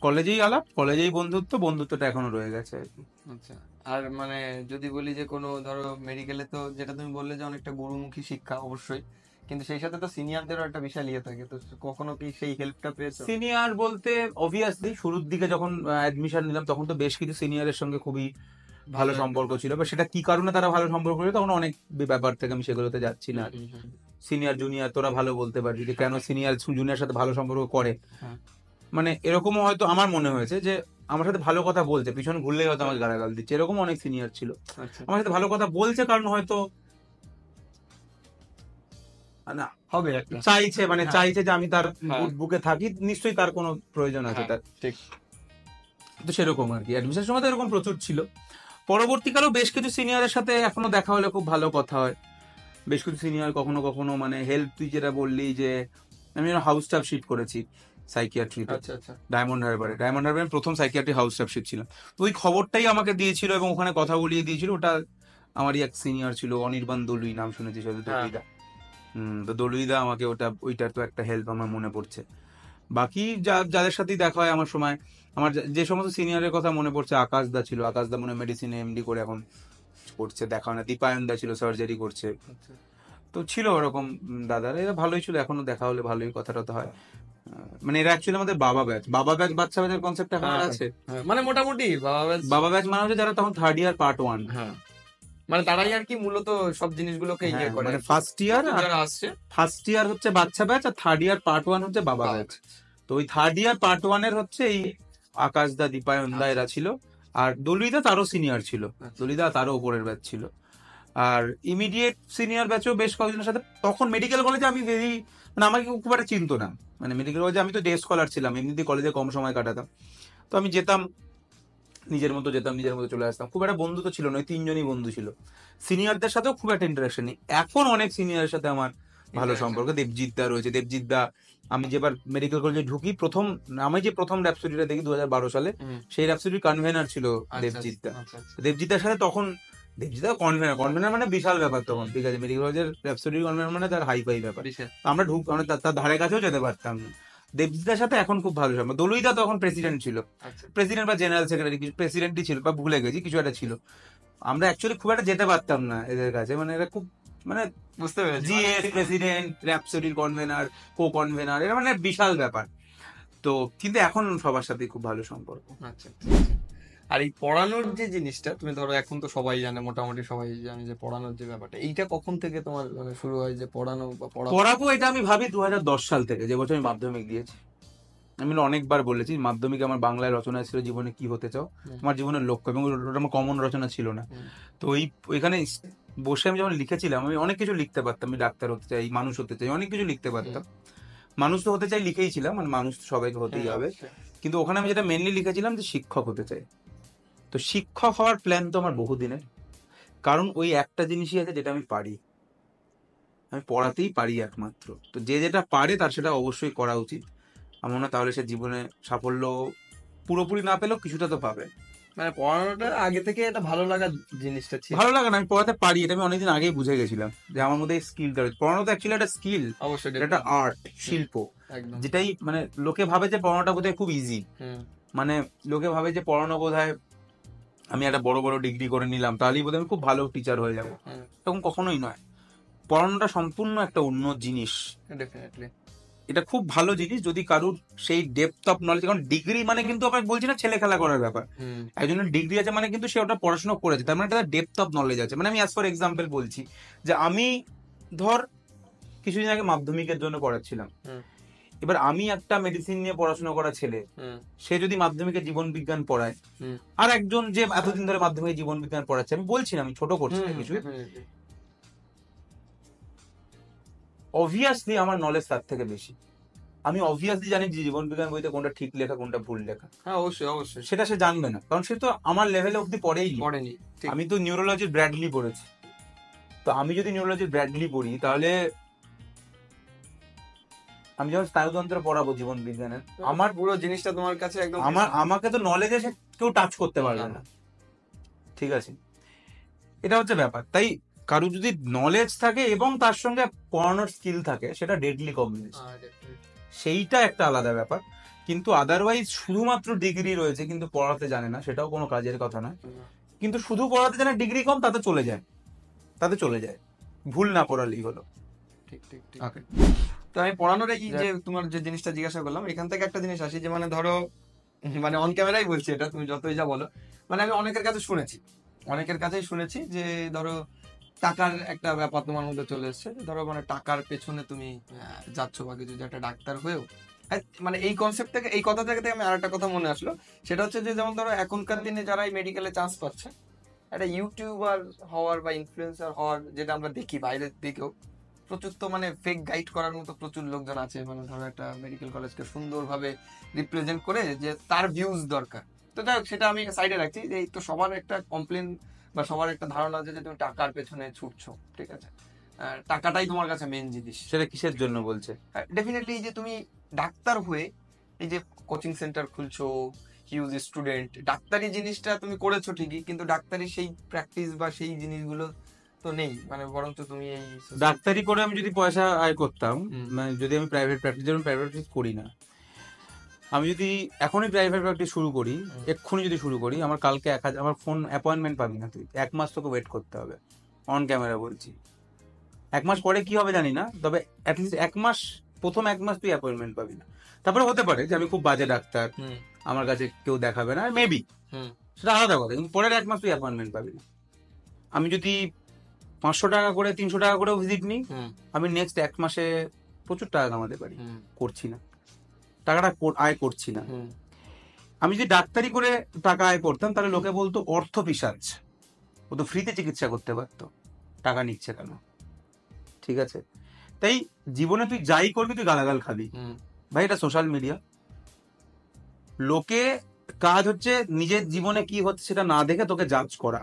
কলেজেই আলাপ, কলেজেই বন্ধুত্ব, বন্ধুত্বটা এখনো রয়ে গেছে আর কি। আচ্ছা। আর মানে যদি বলি যে কোনো ধরো মেডিকেলে তো যেটা তুমি বললে যে অনেকটা গুরুমুখী শিক্ষা অবশ্যই, কিন্তু সেই সাথে তো সিনিয়রদেরও একটা বিশাল ইয়ে থাকে, তো কখনো কি সেই হেল্পটা পেয়েছো? সিনিয়র বলতে অবভিয়াসলি শুরুর দিকে যখন অ্যাডমিশন নিলাম, তখন তো বেশ কিছু সিনিয়রের সঙ্গে খুবই ভালো সম্পর্ক ছিল, বা সেটা কি কারণে তারা ভালো সম্পর্ক ছিল তখন অনেক ব্যাপার থেকে আমি সেগুলোতে যাচ্ছি না। সিনিয়র জুনিয়র তোরা ভালো বলতে পারবি যে কেন সিনিয়র জুনিয়র সাথে ভালো সম্পর্ক করে। হ্যাঁ। মানে এরকমও হয়তো আমার মনে হয়েছে যে আমার সাথে ভালো কথা বলছে, পিছন ঘুরলেই হয়তো আমাকে গালাগাল দিচ্ছে, এরকম অনেক সিনিয়র ছিল। আচ্ছা, আমার সাথে ভালো কথা বলছে কারণ হয়তো না হবে একটা। চাইছে, মানে হ্যাঁ। চাইছে যে আমি তার হ্যাঁ। বুকে থাকি, নিশ্চয়ই তার কোনো প্রয়োজন আছে হ্যাঁ, তার। ঠিক। তো সেরকম আর কি, অ্যাডমিশন সময় তো এরকম প্রচুর ছিল। পরবর্তীকালেও বেশ কিছু সিনিয়রের সাথে এখনো দেখা হলে খুব ভালো কথা হয়। বেশ কিছু সিনিয়র কখনো কখনো মানে হেল্প, তুই যেটা বললি যে আমি হাউস স্টাফ শিফট করেছি সাইকিয়াট্রিতে আচ্ছা, আচ্ছা। ডায়মন্ড হারবারে। ডায়মন্ড হারবারে আমি প্রথম সাইকিয়াট্রি হাউস স্টাফ শিফট ছিলাম, তো ওই খবরটাই আমাকে দিয়েছিল এবং ওখানে কথা বলিয়ে দিয়েছিল। ওটা আমারই এক সিনিয়র ছিল, অনির্বাণ দলুই, নাম শুনেছিস হয়তো, দলুইদা। তো দলুইদা আমাকে ওইটার তো একটা হেল্প আমার মনে পড়ছে। বাকি যাদের সাথেই দেখা হয় আমার সময়, আমার যে সমস্ত সিনিয়রের কথা মনে পড়ছে, আকাশদা ছিল, আকাশদা মনে মেডিসিনে এমডি করে এখন করছে, দেখা না। দীপায়নদা ছিল, সার্জারি করছে। আচ্ছা। তো ছিল ওরকম দাদারা, এরা ভালোই ছিল, এখনো দেখা হলে ভালোই কথা টথা হয়। মানে এরা অ্যাকচুয়ালি আমাদের বাবা ব্যাচ, বাচ্চা ব্যাচের কনসেপ্ট এখন আর আছে। হ্যাঁ, মানে মোটামুটি বাবা ব্যাচ মানে হচ্ছে যারা তখন থার্ড ইয়ার পার্ট 1, হ্যাঁ, মানে তারাই আর কি মূলত সব জিনিসগুলোকে ইয়ে করে মানে আর কি। ফার্স্ট ইয়ার, নতুন যারা আসছে ফার্স্ট ইয়ার হচ্ছে বাচ্চা ব্যাচ, আর থার্ড ইয়ার পার্ট 1 হচ্ছে বাবা বাবা ব্যাচ। তো ওই থার্ড ইয়ার পার্ট 1 এর হচ্ছে এই আকাশদা, দীপায়নদা, এরা ছিল। আর দলুইদা তারও সিনিয়র ছিল, দলুইদা তারও উপরের ব্যাচ ছিল। আর ইমিডিয়েট সিনিয়র ব্যাচেও বেশ কয়েকজনের সাথে, তখন মেডিকেল কলেজে আমি মানে আমাকে খুব একটা চিনতো না। মানে মেডিকেল কলেজে আমি তো ডে স্কলার ছিলাম, এমনিতেই কলেজে কম সময় কাটাতাম, তো আমি যেতাম নিজের মতো, যেতাম নিজের মতো চলে আসতাম। খুব একটা বন্ধু তো ছিল না, ওই 3জনই বন্ধু ছিল। সিনিয়রদের সাথেও খুব একটা ইন্টারাকশন নেই। এখন অনেক সিনিয়রের সাথে আমার ভালো সম্পর্ক। দেবজিৎ দা রয়েছে, দেবজিৎ দা, আমি যেবার মেডিকেল কলেজে ঢুকি আমি যে প্রথম র্যাপসোডিটা দেখি 2012 সালে, সেই র্যাপসোডির কনভেনার ছিল দেবজিৎ দা। দেবজিৎ দার সাথে তখন, দেবজিৎ দা কনভেনার মানে বিশাল ব্যাপার তখন, ঠিক আছে, মেডিকেল কলেজের র্যাপসোডির কনভেনার মানে তার হাই ফাই ব্যাপার। আমরা আমরা তার ধারে কাছেও যেতে পারতাম না। দেবজিৎদার সাথে এখন খুব ভালো সম্পর্ক। দলুইদা তখন প্রেসিডেন্ট ছিল, প্রেসিডেন্ট বা জেনারেল সেক্রেটারি, প্রেসিডেন্টই ছিল, বা ভুলে গেছি, কিছু একটা ছিল। আমরা অ্যাকচুয়ালি খুব একটা যেতে পারতাম না এদের কাছে, মানে এরা খুব, মানে বুঝতে পেরেছি, জিএস প্রেসিডেন্ট, র্যাপসোডির কনভেনার, কো কনভেনার, এরা মানে বিশাল ব্যাপার। তো কিন্তু এখন সবার সাথে খুব ভালো সম্পর্ক। আচ্ছা। আর এই পড়ানোর যে জিনিসটা, তুমি ধরো এখন তো সবাই জানে, মোটামুটি সবাই জানে যে পড়ানোর যে ব্যাপারটা, এইটা কখন থেকে তোমার মানে শুরু হয় যে পড়ানো বা পড়াবো? এটা আমি ভাবি 2010 সাল থেকে, যে বছর আমি মাধ্যমিক দিয়েছি। আমি অনেকবার বলেছি, মাধ্যমিকে আমার বাংলায় রচনা ছিল জীবনে কি হতে চাও, আমার জীবনের লক্ষ্য, এবং ওটা আমার কমন রচনা ছিল না। তো ওইখানে বসে আমি যখন লিখেছিলাম, আমি অনেক কিছু লিখতে পারতাম, আমি ডাক্তার হতে চাই, মানুষ হতে চাই, অনেক কিছু লিখতে পারতাম। মানুষ তো হতে চাই লিখেই ছিলাম, মানে মানুষ তো সবাইকে হতেই হবে, কিন্তু ওখানে আমি যেটা মেনলি লিখেছিলাম যে শিক্ষক হতে চাই। তো শিক্ষক হওয়ার প্ল্যান তো আমার বহুদিনের, কারণ ওই একটা জিনিসই আছে যেটা আমি পারি, আমি পড়াতেই পারি একমাত্র। তো যে যেটা পারে তার সেটা অবশ্যই করা উচিত আমার মনে হয়, তাহলে সে জীবনে সাফল্য পুরোপুরি না পেলেও কিছুটা তো পাবে। মানে পড়ানোটা আগে থেকে একটা ভালো লাগা জিনিসটা ছিল। ভালো লাগে না, আমি পড়াতে পারি, এটা আমি অনেকদিন আগেই বুঝে গেছিলাম যে আমার মধ্যে স্কিলটা রয়েছে। পড়ানো তো অ্যাকচুয়ালি একটা স্কিল, অবশ্যই একটা আর্ট, শিল্প, একদম। যেটাই মানে লোকে ভাবে যে পড়ানোটা বোধহয় খুব ইজি, মানে লোকে ভাবে যে পড়ানো বোধহয় আমি একটা বড় বড় ডিগ্রি করে নিলাম তাহলেই বোধহয় আমি খুব ভালো টিচার হয়ে যাবো, এরকম কখনোই নয়। পড়ানোটা সম্পূর্ণ একটা অন্য জিনিস, ডেফিনেটলি এটা খুব ভালো জিনিস যদি কারুর সেই ডেপথ অফ নলেজ, কারণ ডিগ্রি মানে কিন্তু আমরা বলছি না ছেলে খেলা করার ব্যাপার, একজনের ডিগ্রি আছে মানে কিন্তু সে ওটা পড়াশোনা করেছে, তার মানে একটা ডেপথ অফ নলেজ আছে। মানে আমি অ্যাজ ফর এক্সাম্পল বলছি যে আমি ধর কিছুদিন আগে মাধ্যমিকের জন্য পড়াচ্ছিলাম, এবার আমি একটা মেডিসিন নিয়ে পড়াশোনা করা ছেলে, সে যদি মাধ্যমিকে জীবন বিজ্ঞান পড়ায়, আর একজন যে এতদিন ধরে মাধ্যমিকে জীবন বিজ্ঞান পড়াচ্ছে, আমি বলছি না, আমি ছোট করছি না কিছু, অবভিয়াসলি আমার নলেজ তার থেকে বেশি। আমি অবভিয়াসলি জানি যে জীবন বিজ্ঞান বইতে কোনটা ঠিক লেখা কোনটা ভুল লেখা, হ্যাঁ অবশ্যই অবশ্যই, সেটা সে জানবে না, কারণ সে তো আমার লেভেলে অব্দি পড়েই পড়েনি। আমি তো নিউরোলজির ব্র্যাডলি পড়েছি, তো আমি যদি নিউরোলজির ব্র্যাডলি পড়ি তাহলে আমি যখন স্নায়ুতন্ত্র পড়াবো জীবন বিজ্ঞানের, আমার পুরো জিনিসটা তোমার কাছে একদম আমাকে তো নলেজ এসে কেউ টাচ করতে পারবে না, ঠিক আছে, এটা হচ্ছে ব্যাপার। তাই কারো যদি নলেজ থাকে এবং তার সঙ্গে পড়ানোর স্কিল থাকে, সেটা ডেডলি কম্বিনেশন, সেইটা একটা আলাদা ব্যাপার। কিন্তু আদারওয়াইজ শুধুমাত্র ডিগ্রি রয়েছে কিন্তু পড়াতে জানে না, সেটাও কোনো কাজের কথা নয়। কিন্তু শুধু পড়াতে জানে, ডিগ্রি কম, তাতে চলে যায়, ভুল না পড়ালেই হলো। ঠিক ঠিক ঠিক। তো আমি পড়ানোর এই যে তোমার যে জিনিসটা জিজ্ঞাসা করলাম, এখান থেকে একটা জিনিস আসি যে মানে ধরো, মানে অন ক্যামেরাই বলছি এটা, তুমি যতই যা বলো, মানে আমি অনেকের কাছেই শুনেছি যে ধরো টাকার একটা ব্যাপার তোমার মধ্যে চলে এসছে, ধরো মানে টাকার পেছনে তুমি যাচ্ছ বা কিছু, যে একটা ডাক্তার হয়েও মানে এই কনসেপ্ট থেকে, এই কথা থেকে আমি আরেকটা কথা মনে আসলো, সেটা হচ্ছে যে যেমন ধরো এখনকার দিনে যারা এই মেডিকেলে চান্স পাচ্ছে, একটা ইউটিউবার হওয়ার বা ইনফ্লুয়েন্সার হওয়ার, যেটা আমরা দেখি বাইরের দিকেও প্রচুর, তো মানে ফেক গাইড করার মতো প্রচুর লোকজন আছে, মানে ধরো একটা মেডিকেল কলেজকে সুন্দরভাবে রিপ্রেজেন্ট করে যে তার ভিউজ দরকার। তো যাই হোক, সেটা আমি সাইডে রাখছি, যে এই তো সবার একটা কমপ্লেন বা সবার একটা ধারণা আছে যে তুমি টাকার পেছনে ছুটছো, ঠিক আছে, টাকাটাই তোমার কাছে মেন জিনিস। সেটা কিসের জন্য বলছে? ডেফিনেটলি যে তুমি ডাক্তার হয়ে এই যে কোচিং সেন্টার খুলছো, হিউজ স্টুডেন্ট, ডাক্তারি জিনিসটা তুমি করেছো ঠিকই, কিন্তু ডাক্তারি সেই প্র্যাকটিস বা সেই জিনিসগুলো তো নেই, মানে বরঞ্চ তুমি এই ডাক্তারি করে আমি যদি পয়সা আয় করতাম, মানে যদি আমি প্রাইভেট প্র্যাকটিস, যেমন প্রাইভেট প্র্যাকটিস করি না, আমি যদি এখনই প্রাইভেট প্র্যাকটিস শুরু করি, এক্ষুনি যদি শুরু করি, আমার কালকে 1000, আমার ফোন অ্যাপয়েন্টমেন্ট পাবি না তুই, 1 মাস তোকে ওয়েট করতে হবে, অন ক্যামেরা বলছি। 1 মাস পরে কি হবে জানি না, তবে অ্যাটলিস্ট 1 মাস, প্রথম 1 মাস তুই অ্যাপয়েন্টমেন্ট পাবি না। তারপরে হতে পারে যে আমি খুব বাজে ডাক্তার, আমার কাছে কেউ দেখাবে না, মেবি, সেটা আলাদা কথা, কিন্তু পরের 1 মাস তুই অ্যাপয়েন্টমেন্ট পাবি না। আমি যদি 500 টাকা করে 300 টাকা করেও ভিজিট নিই, আমি নেক্সট 1 মাসে প্রচুর টাকা কামাতে পারি, করছি না, টাকাটা আয় করছি না। আমি যদি ডাক্তারি করে টাকা আয় করতাম তাহলে লোকে বলতো অর্থ পিশাচ, ও তো ফ্রিতে চিকিৎসা করতে পারতো, টাকা নিচ্ছে কেন, ঠিক আছে। তাই জীবনে তুই যাই করবি তুই গালাগাল খাবি, ভাই এটা সোশ্যাল মিডিয়া, লোকে কাজ হচ্ছে নিজের জীবনে কি হচ্ছে সেটা না দেখে তোকে জাজ করা,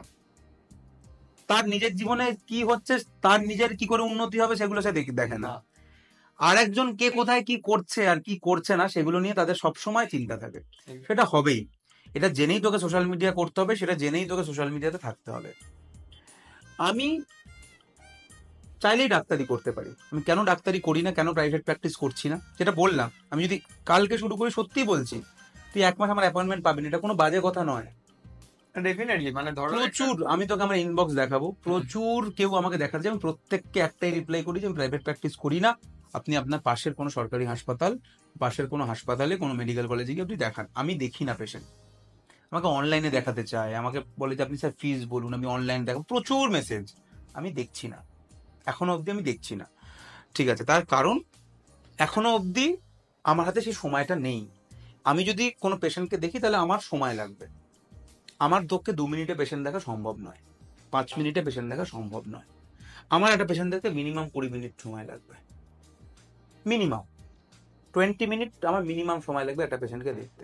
তার নিজের জীবনে কি হচ্ছে, তার নিজের কি করে উন্নতি হবে সেগুলো সে দেখে না, আর একজন কে কোথায় কি করছে আর কি করছে না সেগুলো নিয়ে তাদের সবসময় চিন্তা থাকে। সেটা হবেই, এটা জেনেই তোকে সোশ্যাল মিডিয়া করতে হবে, সেটা জেনেই তোকে সোশ্যাল মিডিয়াতে থাকতে হবে। আমি চাইলেই ডাক্তারি করতে পারি, আমি কেন ডাক্তারি করি না, কেন প্রাইভেট প্র্যাকটিস করছি না, যেটা বললাম, আমি যদি কালকে শুরু করি, সত্যি বলছি, তুই 1 মাস আমার অ্যাপয়েন্টমেন্ট পাবি না, এটা কোনো বাজে কথা নয়। ডেফিনেটলি, মানে ধরো প্রচুর, আমি তোকে আমার ইনবক্স দেখাবো, প্রচুর কেউ আমাকে দেখাচ্ছে, আমি প্রত্যেককে একটাই রিপ্লাই করি যে আমি প্রাইভেট প্র্যাকটিস করি না, আপনি আপনার পাশের কোনো সরকারি হাসপাতাল, পাশের কোনো হাসপাতালে, কোনো মেডিকেল কলেজে গিয়ে আপনি দেখান, আমি দেখি না পেশেন্ট, আমাকে অনলাইনে দেখাতে চায়, আমাকে বলে যে আপনি স্যার ফিস বলুন, আমি অনলাইন দেখাবো, প্রচুর মেসেজ, আমি দেখছি না, এখনো অবধি আমি দেখছি না, ঠিক আছে। তার কারণ এখনো অবধি আমার হাতে সেই সময়টা নেই। আমি যদি কোনো পেশেন্টকে দেখি তাহলে আমার সময় লাগবে, আমার পক্ষে 2 মিনিটে পেশেন্ট দেখা সম্ভব নয়, 5 মিনিটে পেশেন্ট দেখা সম্ভব নয়। আমার একটা পেশেন্ট দেখতে মিনিমাম 20 মিনিট সময় লাগবে, মিনিমাম 20 মিনিট আমার মিনিমাম সময় লাগবে একটা পেশেন্টকে দেখতে।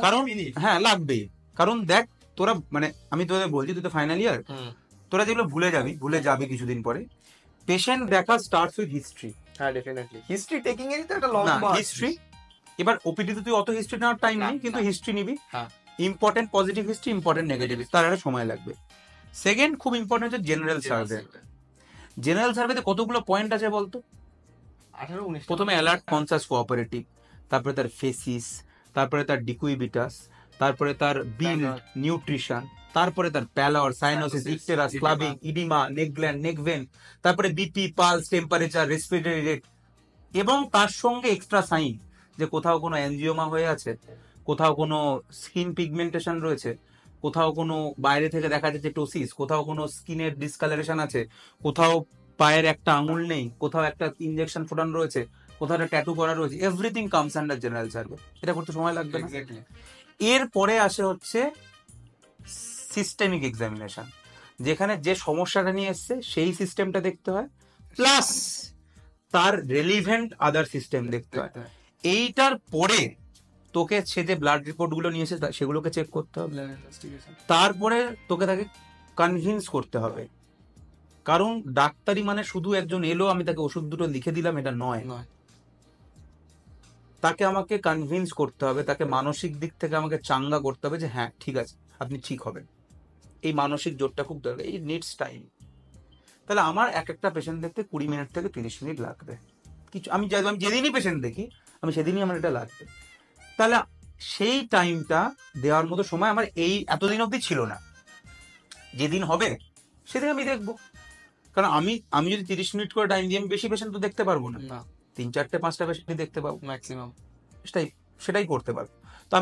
কারণ হ্যাঁ লাগবেই, কারণ দেখ তোরা মানে আমি তোদের বলছি তুই তো ফাইনাল ইয়ার, তোরা যেগুলো ভুলে যাবি কিছুদিন পরে। পেশেন্ট দেখা স্টার্টস উইথ হিস্ট্রি। হ্যাঁ ডেফিনেটলি হিস্ট্রি টেকিং এর তো একটা না লম্বা হিস্ট্রি, এবার ওপিডি তে তুই অত হিস্ট্রি নেওয়ার টাইম না, নেই, কিন্তু না। হিস্ট্রি নিবি, হ্যাঁ। Important positive history, important negative, তার একটা সময় লাগবে। সেকেন্ড খুব ইম্পর্টেন্ট হচ্ছে জেনারেল সার্ভে। জেনারেল সার্ভেতে কতগুলো পয়েন্ট আছে বলতো? 18-19 প্রথমে অ্যালার্ট, কনসাস, কোঅপারেটিভ, তারপরে তার ফেসিস, তারপরে তার ডিকুইবিটাস, তারপরে তার বিল্ড, নিউট্রিশন, তারপরে তার প্যালর, সাইনোসিস, ইকটেরাস, ক্লাবিং, ইডিমা, নেকগ্ল্যান্ড, নেকভেন, তারপরে BP, pulse, temperature, respiratory rate, এবং তার সঙ্গে এক্সট্রা সাইন যে কোথাও কোনো অ্যানজিওমা হয়ে আছে, কোথাও কোনো স্কিন পিগমেন্টেশন রয়েছে, কোথাও কোনো বাইরে থেকে দেখা যাচ্ছে টোসিস, কোথাও কোনো স্কিনের ডিসকালারেশন আছে, কোথাও পায়ের একটা আঙুল নেই, কোথাও একটা ইনজেকশন ফোটানো রয়েছে, কোথাও একটা ট্যাটু করা রয়েছে, everything comes under general survey. এটা করতে সময় লাগবে না। এক্স্যাক্টলি এরপরে আসে হচ্ছে সিস্টেমিক এক্সামিনেশন, যেখানে যে সমস্যাটা নিয়ে এসছে সেই সিস্টেমটা দেখতে হয়, প্লাস তার রেলিভেন্ট আদার সিস্টেম দেখতে হয়। এইটার পরে তোকে সে যে ব্লাড রিপোর্ট গুলো নিয়ে এসে সেগুলোকে চেক করতে হবে, তারপরে তোকে তাকে কনভিন্স করতে হবে। কারণ ডাক্তারি মানে শুধু একজন এলো আমি তাকে ওষুধ দুটো লিখে দিলাম এটা নয়, তাকে আমাকে কনভিন্স করতে হবে, তাকে মানসিক দিক থেকে আমাকে চাঙ্গা করতে হবে যে হ্যাঁ ঠিক আছে আপনি ঠিক হবেন। এই মানসিক জোরটা খুব দরকার, এই নিডস টাইম। তাহলে আমার এক একটা পেশেন্ট দেখতে 20 মিনিট থেকে 30 মিনিট লাগবে। কিছু আমি যেদিনই পেশেন্ট দেখি আমি সেদিনই আমার এটা লাগবে। তাহলে সেই টাইমটা দেওয়ার মতো সময় আমার এই এতদিন অবধি ছিল না। যেদিন হবে সেদিন আমি দেখবো, কারণ আমি যদি 30 মিনিট করে টাইম দিই আমি বেশি পেশেন্ট তো দেখতে পারবো না, 3-4-5টা পেশেন্ট দেখতে পাবো ম্যাক্সিমাম। সেটাই করতে পারবো। তো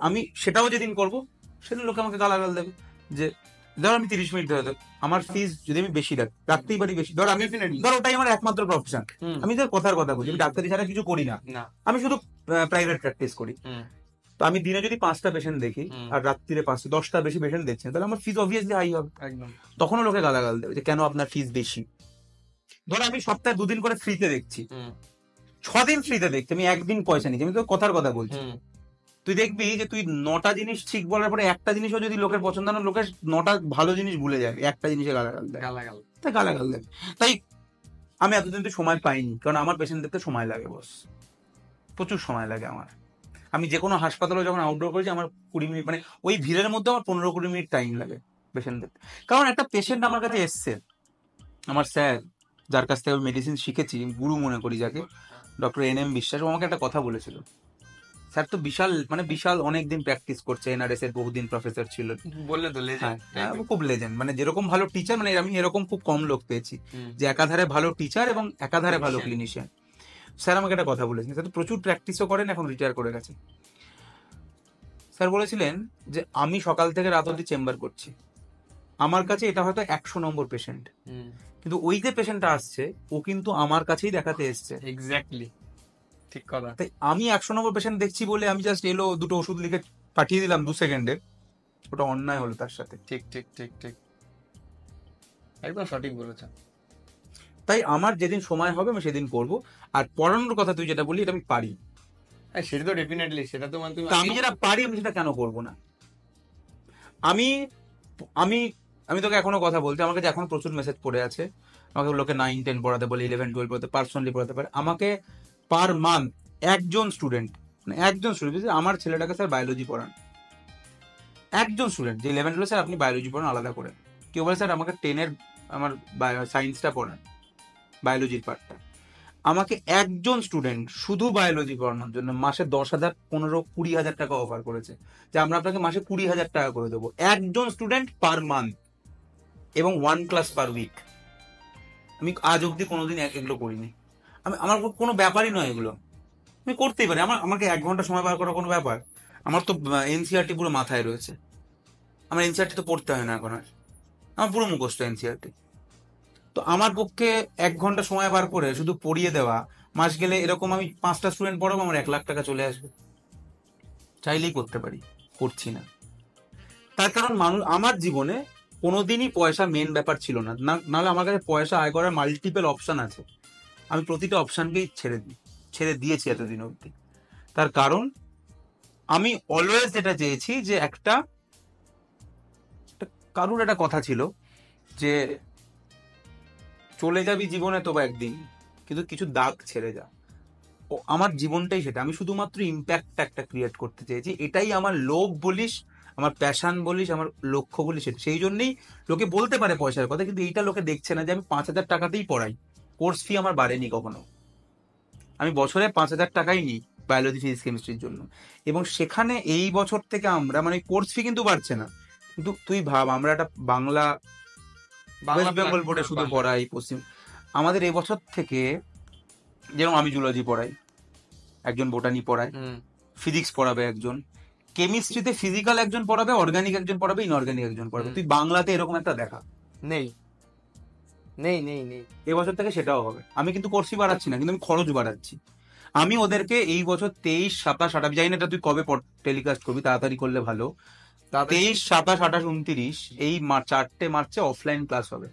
আমি সেটাও যেদিন করবো সেদিন লোকে আমাকে গালাগাল দেবে যে ধর আমি 30 মিনিট ধরে আমার ফিস যদি আমি বেশি রাখতেই পারি বেশি, ধর ওটাই আমার একমাত্র প্রফেশন, আমি তো কথার কথা বলছি, আমি ডাক্তারি ছাড়া কিছু করি না, আমি শুধু প্রাইভেট প্র্যাকটিস করি। তো আমি দিনে যদি 5টা পেশেন্ট দেখি আর রাত্রিরে 10টা বেশি পেশেন্ট দেখছেন, তাহলে আমার ফিস অবভিয়াসলি হাই হবে। একদম। তখনও লোকে গালাগাল দেবে যে কেন আপনার ফিস বেশি। ধর আমি সপ্তাহে 2 দিন করে ফ্রিতে দেখছি, 6 দিন ফ্রিতে দেখছি, আমি একদিন পয়সা নিচ্ছি, আমি তো কথার কথা বলছি। তুই দেখবি যে তুই 9টা জিনিস ঠিক বলার পরে একটা জিনিসও যদি লোকের পছন্দ না, লোকের 9টা ভালো জিনিস ভুলে যায়, একটা জিনিসে গালাগাল দেয়, গালাগাল দেয়। তাই আমি এতদিন তো সময় পাইনি, কারণ আমার পেশেন্ট দেখতে সময় লাগে বস, প্রচুর সময় লাগে আমার। আমি যে কোনো হাসপাতালে যখন আউটডোর করেছি আমার 20 মিনিট, মানে ওই ভিড়ের মধ্যে আমার 15-20 মিনিট টাইম লাগে পেশেন্ট দেখতে। কারণ একটা পেশেন্ট আমার কাছে এসছে, আমার স্যার যার কাছ থেকে আমি মেডিসিন শিখেছি, গুরু মনে করি যাকে, ডক্টর NM বিশ্বাস, ও আমাকে একটা কথা বলেছিল। স্যার তো বিশাল অনেকদিন প্র্যাকটিস করছে, NRS এর বহুদিন প্রফেসর ছিল, বললে তো লেজেন্ড, খুব লেজেন্ড, মানে যেরকম ভালো টিচার, মানে আমি এরকম খুব কম লোক পেয়েছি যে একাধারে ভালো টিচার এবং একাধারে ভালো ক্লিনিশিয়ান। স্যার আমাকে একটা কথা বলেছেন, স্যার তো প্রচুর প্র্যাকটিসও করেন, এখন রিটায়ার করে গেছে। স্যার বলেছিলেন যে আমি সকাল থেকে রাত অব্দি চেম্বার করছি, আমার কাছে এটা হয়তো 100 নম্বর পেশেন্ট, কিন্তু ওই যে পেশেন্টটা আসছে ও কিন্তু আমার কাছেই দেখাতে এসছে। এক্স্যাক্টলি ঠিক কথা। তাই আমি 100 নম্বর পেশেন্ট দেখছি বলে আমি জাস্ট এলো দুটো ওষুধ লিখে পাঠিয়ে দিলাম 2 সেকেন্ডে, ওটা অন্যায় হলো তার সাথে। ঠিক ঠিক ঠিক ঠিক, একদম সঠিক বলেছেন। তাই আমার যেদিন সময় হবে আমি সেদিন করব। আর পড়ানোর কথা তুই যেটা বললি এটা আমি পারি, সেটা তো ডেফিনেটলি, সেটা তো মানে আমি যেটা পারি আমি সেটা কেন করব না। আমি আমি আমি তোকে এখনো কথা বলছি, আমার কাছে এখন প্রচুর মেসেজ পড়ে আছে, আমাকে লোকে 9-10 পড়াতে বলে, 11-12 পড়াতে, পার্সোনালি পড়াতে পারে আমাকে পার মান্থ একজন স্টুডেন্ট, আমার ছেলেটাকে স্যার বায়োলজি পড়ান, একজন স্টুডেন্ট যে 11-12 স্যার আপনি বায়োলজি পড়ান আলাদা করে, কেউ বলে স্যার আমাকে 10-এর আমার সায়েন্সটা পড়ান, বায়োলজির পার্টটা। আমাকে একজন স্টুডেন্ট শুধু বায়োলজি পড়ানোর জন্য মাসে 10,000, 15-20 হাজার টাকা অফার করেছে যে আমরা আপনাকে মাসে 20,000 টাকা করে দেবো, একজন স্টুডেন্ট পার মান্থ এবং 1 ক্লাস পার উইক। আমি আজ অব্দি কোনোদিন এগুলো করিনি, আমার কোনো ব্যাপারই নয় এগুলো, আমি করতেই পারি, আমাকে 1 ঘন্টা সময় বার করা কোনো ব্যাপার? আমার তো NCERT পুরো মাথায় রয়েছে, আমার NCERT তো পড়তে হয় না এখন আর, আমার পুরো মুখস্থ NCERT। তো আমার পক্ষে 1 ঘন্টা সময় বার করে শুধু পড়িয়ে দেওয়া, মাস গেলে এরকম আমি 5টা স্টুডেন্ট পড়াবো, আমার 1 লাখ টাকা চলে আসবে, চাইলেই করতে পারি, করছি না। তার কারণ আমার জীবনে কোনোদিনই পয়সা মেন ব্যাপার ছিল না, নাহলে আমার কাছে পয়সা আয় করার মাল্টিপল অপশন আছে। আমি প্রতিটা অপশনকেই ছেড়ে দিয়েছি এতদিন অবধি। তার কারণ আমি অলওয়েজ এটা চেয়েছি যে কারুর একটা কথা ছিল যে চলে যাবি জীবনে তো বা একদিন, কিন্তু কিছু দাগ ছেড়ে যা। ও আমার জীবনটাই সেটা, আমি শুধুমাত্র ইম্প্যাক্ট একটা ক্রিয়েট করতে চেয়েছি। এটাই আমার লোভ বলিস, আমার প্যাশন বলিস, আমার লক্ষ্য বলিস, সেই জন্যই লোকে বলতে পারে পয়সার কথা, কিন্তু এইটা লোকে দেখছে না যে আমি 5,000 টাকাতেই পড়াই। কোর্স ফি আমার বাড়েনি কখনো, আমি বছরে 5,000 টাকাই নিই বায়োলজি ফিজিক্স কেমিস্ট্রির জন্য। এবং সেখানে এই বছর থেকে আমরা মানে কোর্স ফি কিন্তু বাড়ছে না, কিন্তু তুই ভাব আমরা একটা বাংলা ওয়েস্ট বেঙ্গল বোর্ডে শুধু পড়াই পশ্চিম, আমাদের এবছর থেকে যেরকম আমি জুলজি পড়াই, একজন বোটানি পড়ায়, ফিজিক্স পড়াবে একজন, কেমিস্ট্রিতে ফিজিক্যাল একজন পড়াবে, অর্গানিক একজন পড়াবে, ইনঅর্গানিক একজন পড়াবে। তুই বাংলাতে এরকম একটা দেখা নেই নেই নেই নেই এবছর থেকে সেটাও হবে। আমি কিন্তু কোর্স ফি বাড়াচ্ছি না, কিন্তু আমি খরচ বাড়াচ্ছি। আমি ওদেরকে এই বছর 23, 27, 28, জানি না এটা তুই কবে টেলিকাস্ট করবি, তাড়াতাড়ি করলে ভালো। 23, 27, 28, 29 এই 4টে মার্চে অফলাইন ক্লাস হবে।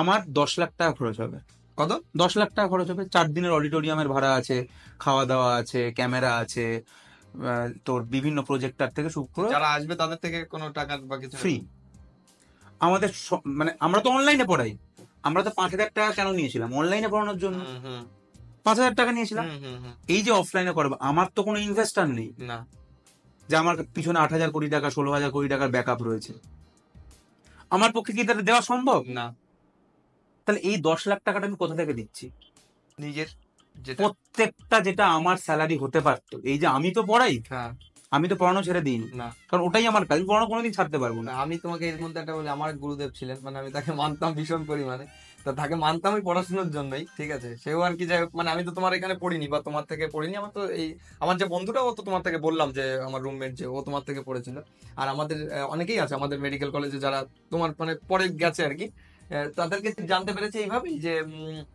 আমার 10 লাখ টাকা খরচ হবে। কত? 10 লাখ টাকা খরচ হবে। 4 দিনের অডিটোরিয়ামের ভাড়া আছে, খাওয়া দাওয়া আছে, ক্যামেরা আছে, তোর বিভিন্ন প্রজেক্টর থেকে শুরু করে যারা আসবে তাদের থেকে কোনো টাকা বা কিছু ফ্রি। আমাদের মানে আমরা তো অনলাইনে পড়াই, আমরা তো 5,000 টাকা কেন নিয়েছিলাম অনলাইনে পড়ানোর জন্য, 5,000 টাকা নিয়েছিলাম। এই যে অফলাইনে করবো, আমার তো কোনো ইনভেস্টার নেই না, যে আমার পিছনে 8,000 কোটি টাকা 16,000 কোটি টাকার ব্যাকআপ রয়েছে। আমার পক্ষে কি তাদের দেওয়া সম্ভব না। তাহলে এই 10 লাখ টাকাটা আমি কোথা থেকে দিচ্ছি? নিজের প্রত্যেকটা যেটা আমার স্যালারি হতে পারতো। এই যে আমি তো পড়াই, আমি তো পড়ানো ছেড়ে দিইনি, কারণ ওটাই আমার কাজ, পড়ানো কোনোদিন ছাড়তে পারবো না। আমি তোমাকে এর মধ্যে একটা বলি, আমার গুরুদেব ছিলেন, মানে আমি তাকে মানতাম ভীষণ পরিমাণে। তা তাকে মানতাম আমি পড়াশোনার জন্যই, ঠিক আছে। সেও আর কি, যাই হোক, মানে আমি তো তোমার এখানে পড়িনি বা তোমার থেকে পড়িনি। আমার তো এই আমার যে বন্ধুটা, ও তো তোমার থেকে বললাম যে আমার রুমমেট, যে ও তোমার থেকে পড়েছিল। আর আমাদের অনেকেই আছে আমাদের মেডিকেল কলেজে যারা তোমার মানে পরে গেছে আর কি, তাদেরকে জানতে পেরেছি এইভাবেই যে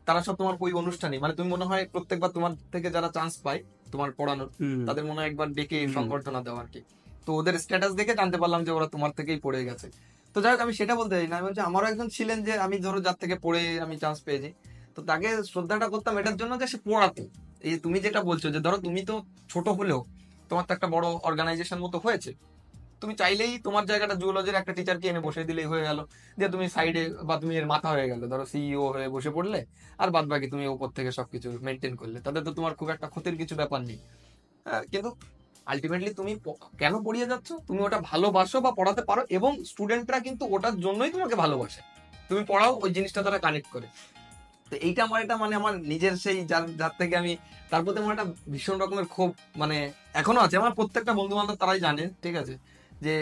তারা সব তোমার ওই অনুষ্ঠানই, মানে তুমি মনে হয় প্রত্যেকবার তোমার থেকে যারা চান্স পায় তোমার পড়ানোর, তাদের মনে হয় একবার ডেকে সংবর্ধনা দেওয়া আর কি। তো ওদের স্ট্যাটাস দেখে জানতে পারলাম যে ওরা তোমার থেকেই পড়ে গেছে। তো যাই হোক, আমি সেটা বলতে চাই না, আমি বলছি আমারও একজন ছিলেন যে আমি ধরো যার থেকে পড়ে আমি চান্স পেয়েছি, তো তাকে শ্রদ্ধাটা করতাম এটার জন্য যে সে পড়াতো। এই তুমি যেটা বলছো যে ধরো তুমি তো ছোট হলেও তোমার তো একটা বড় অর্গানাইজেশন মতো হয়েছে, তুমি চাইলেই তোমার জায়গাটা জুওলজির একটা টিচারকে এনে বসে দিলেই হয়ে গেল, যে তুমি সাইডে বা তুমি এর মাথা হয়ে গেল, ধরো সিইও হয়ে বসে পড়লে, আর বাদ বাকি তুমি উপর থেকে সবকিছু মেনটেন করলে, তাদের তো তোমার খুব একটা ক্ষতির কিছু ব্যাপার নেই। কিন্তু আলটিমেটলি তুমি কেন পড়িয়ে যাচ্ছ, তুমি ওটা ভালোবাসো বা পড়াতে পারো, এবং স্টুডেন্টরা কিন্তু ওটার জন্যই তোমাকে ভালোবাসে, তুমি পড়াও ওই জিনিসটা তারা কানেক্ট করে। তো এইটা আমার এটা মানে আমার নিজের সেই যার থেকে আমি, তার প্রতি আমার একটা ভীষণ রকমের ক্ষোভ মানে এখনো আছে। আমার প্রত্যেকটা বন্ধু বান্ধব তারাই জানে, ঠিক আছে, যে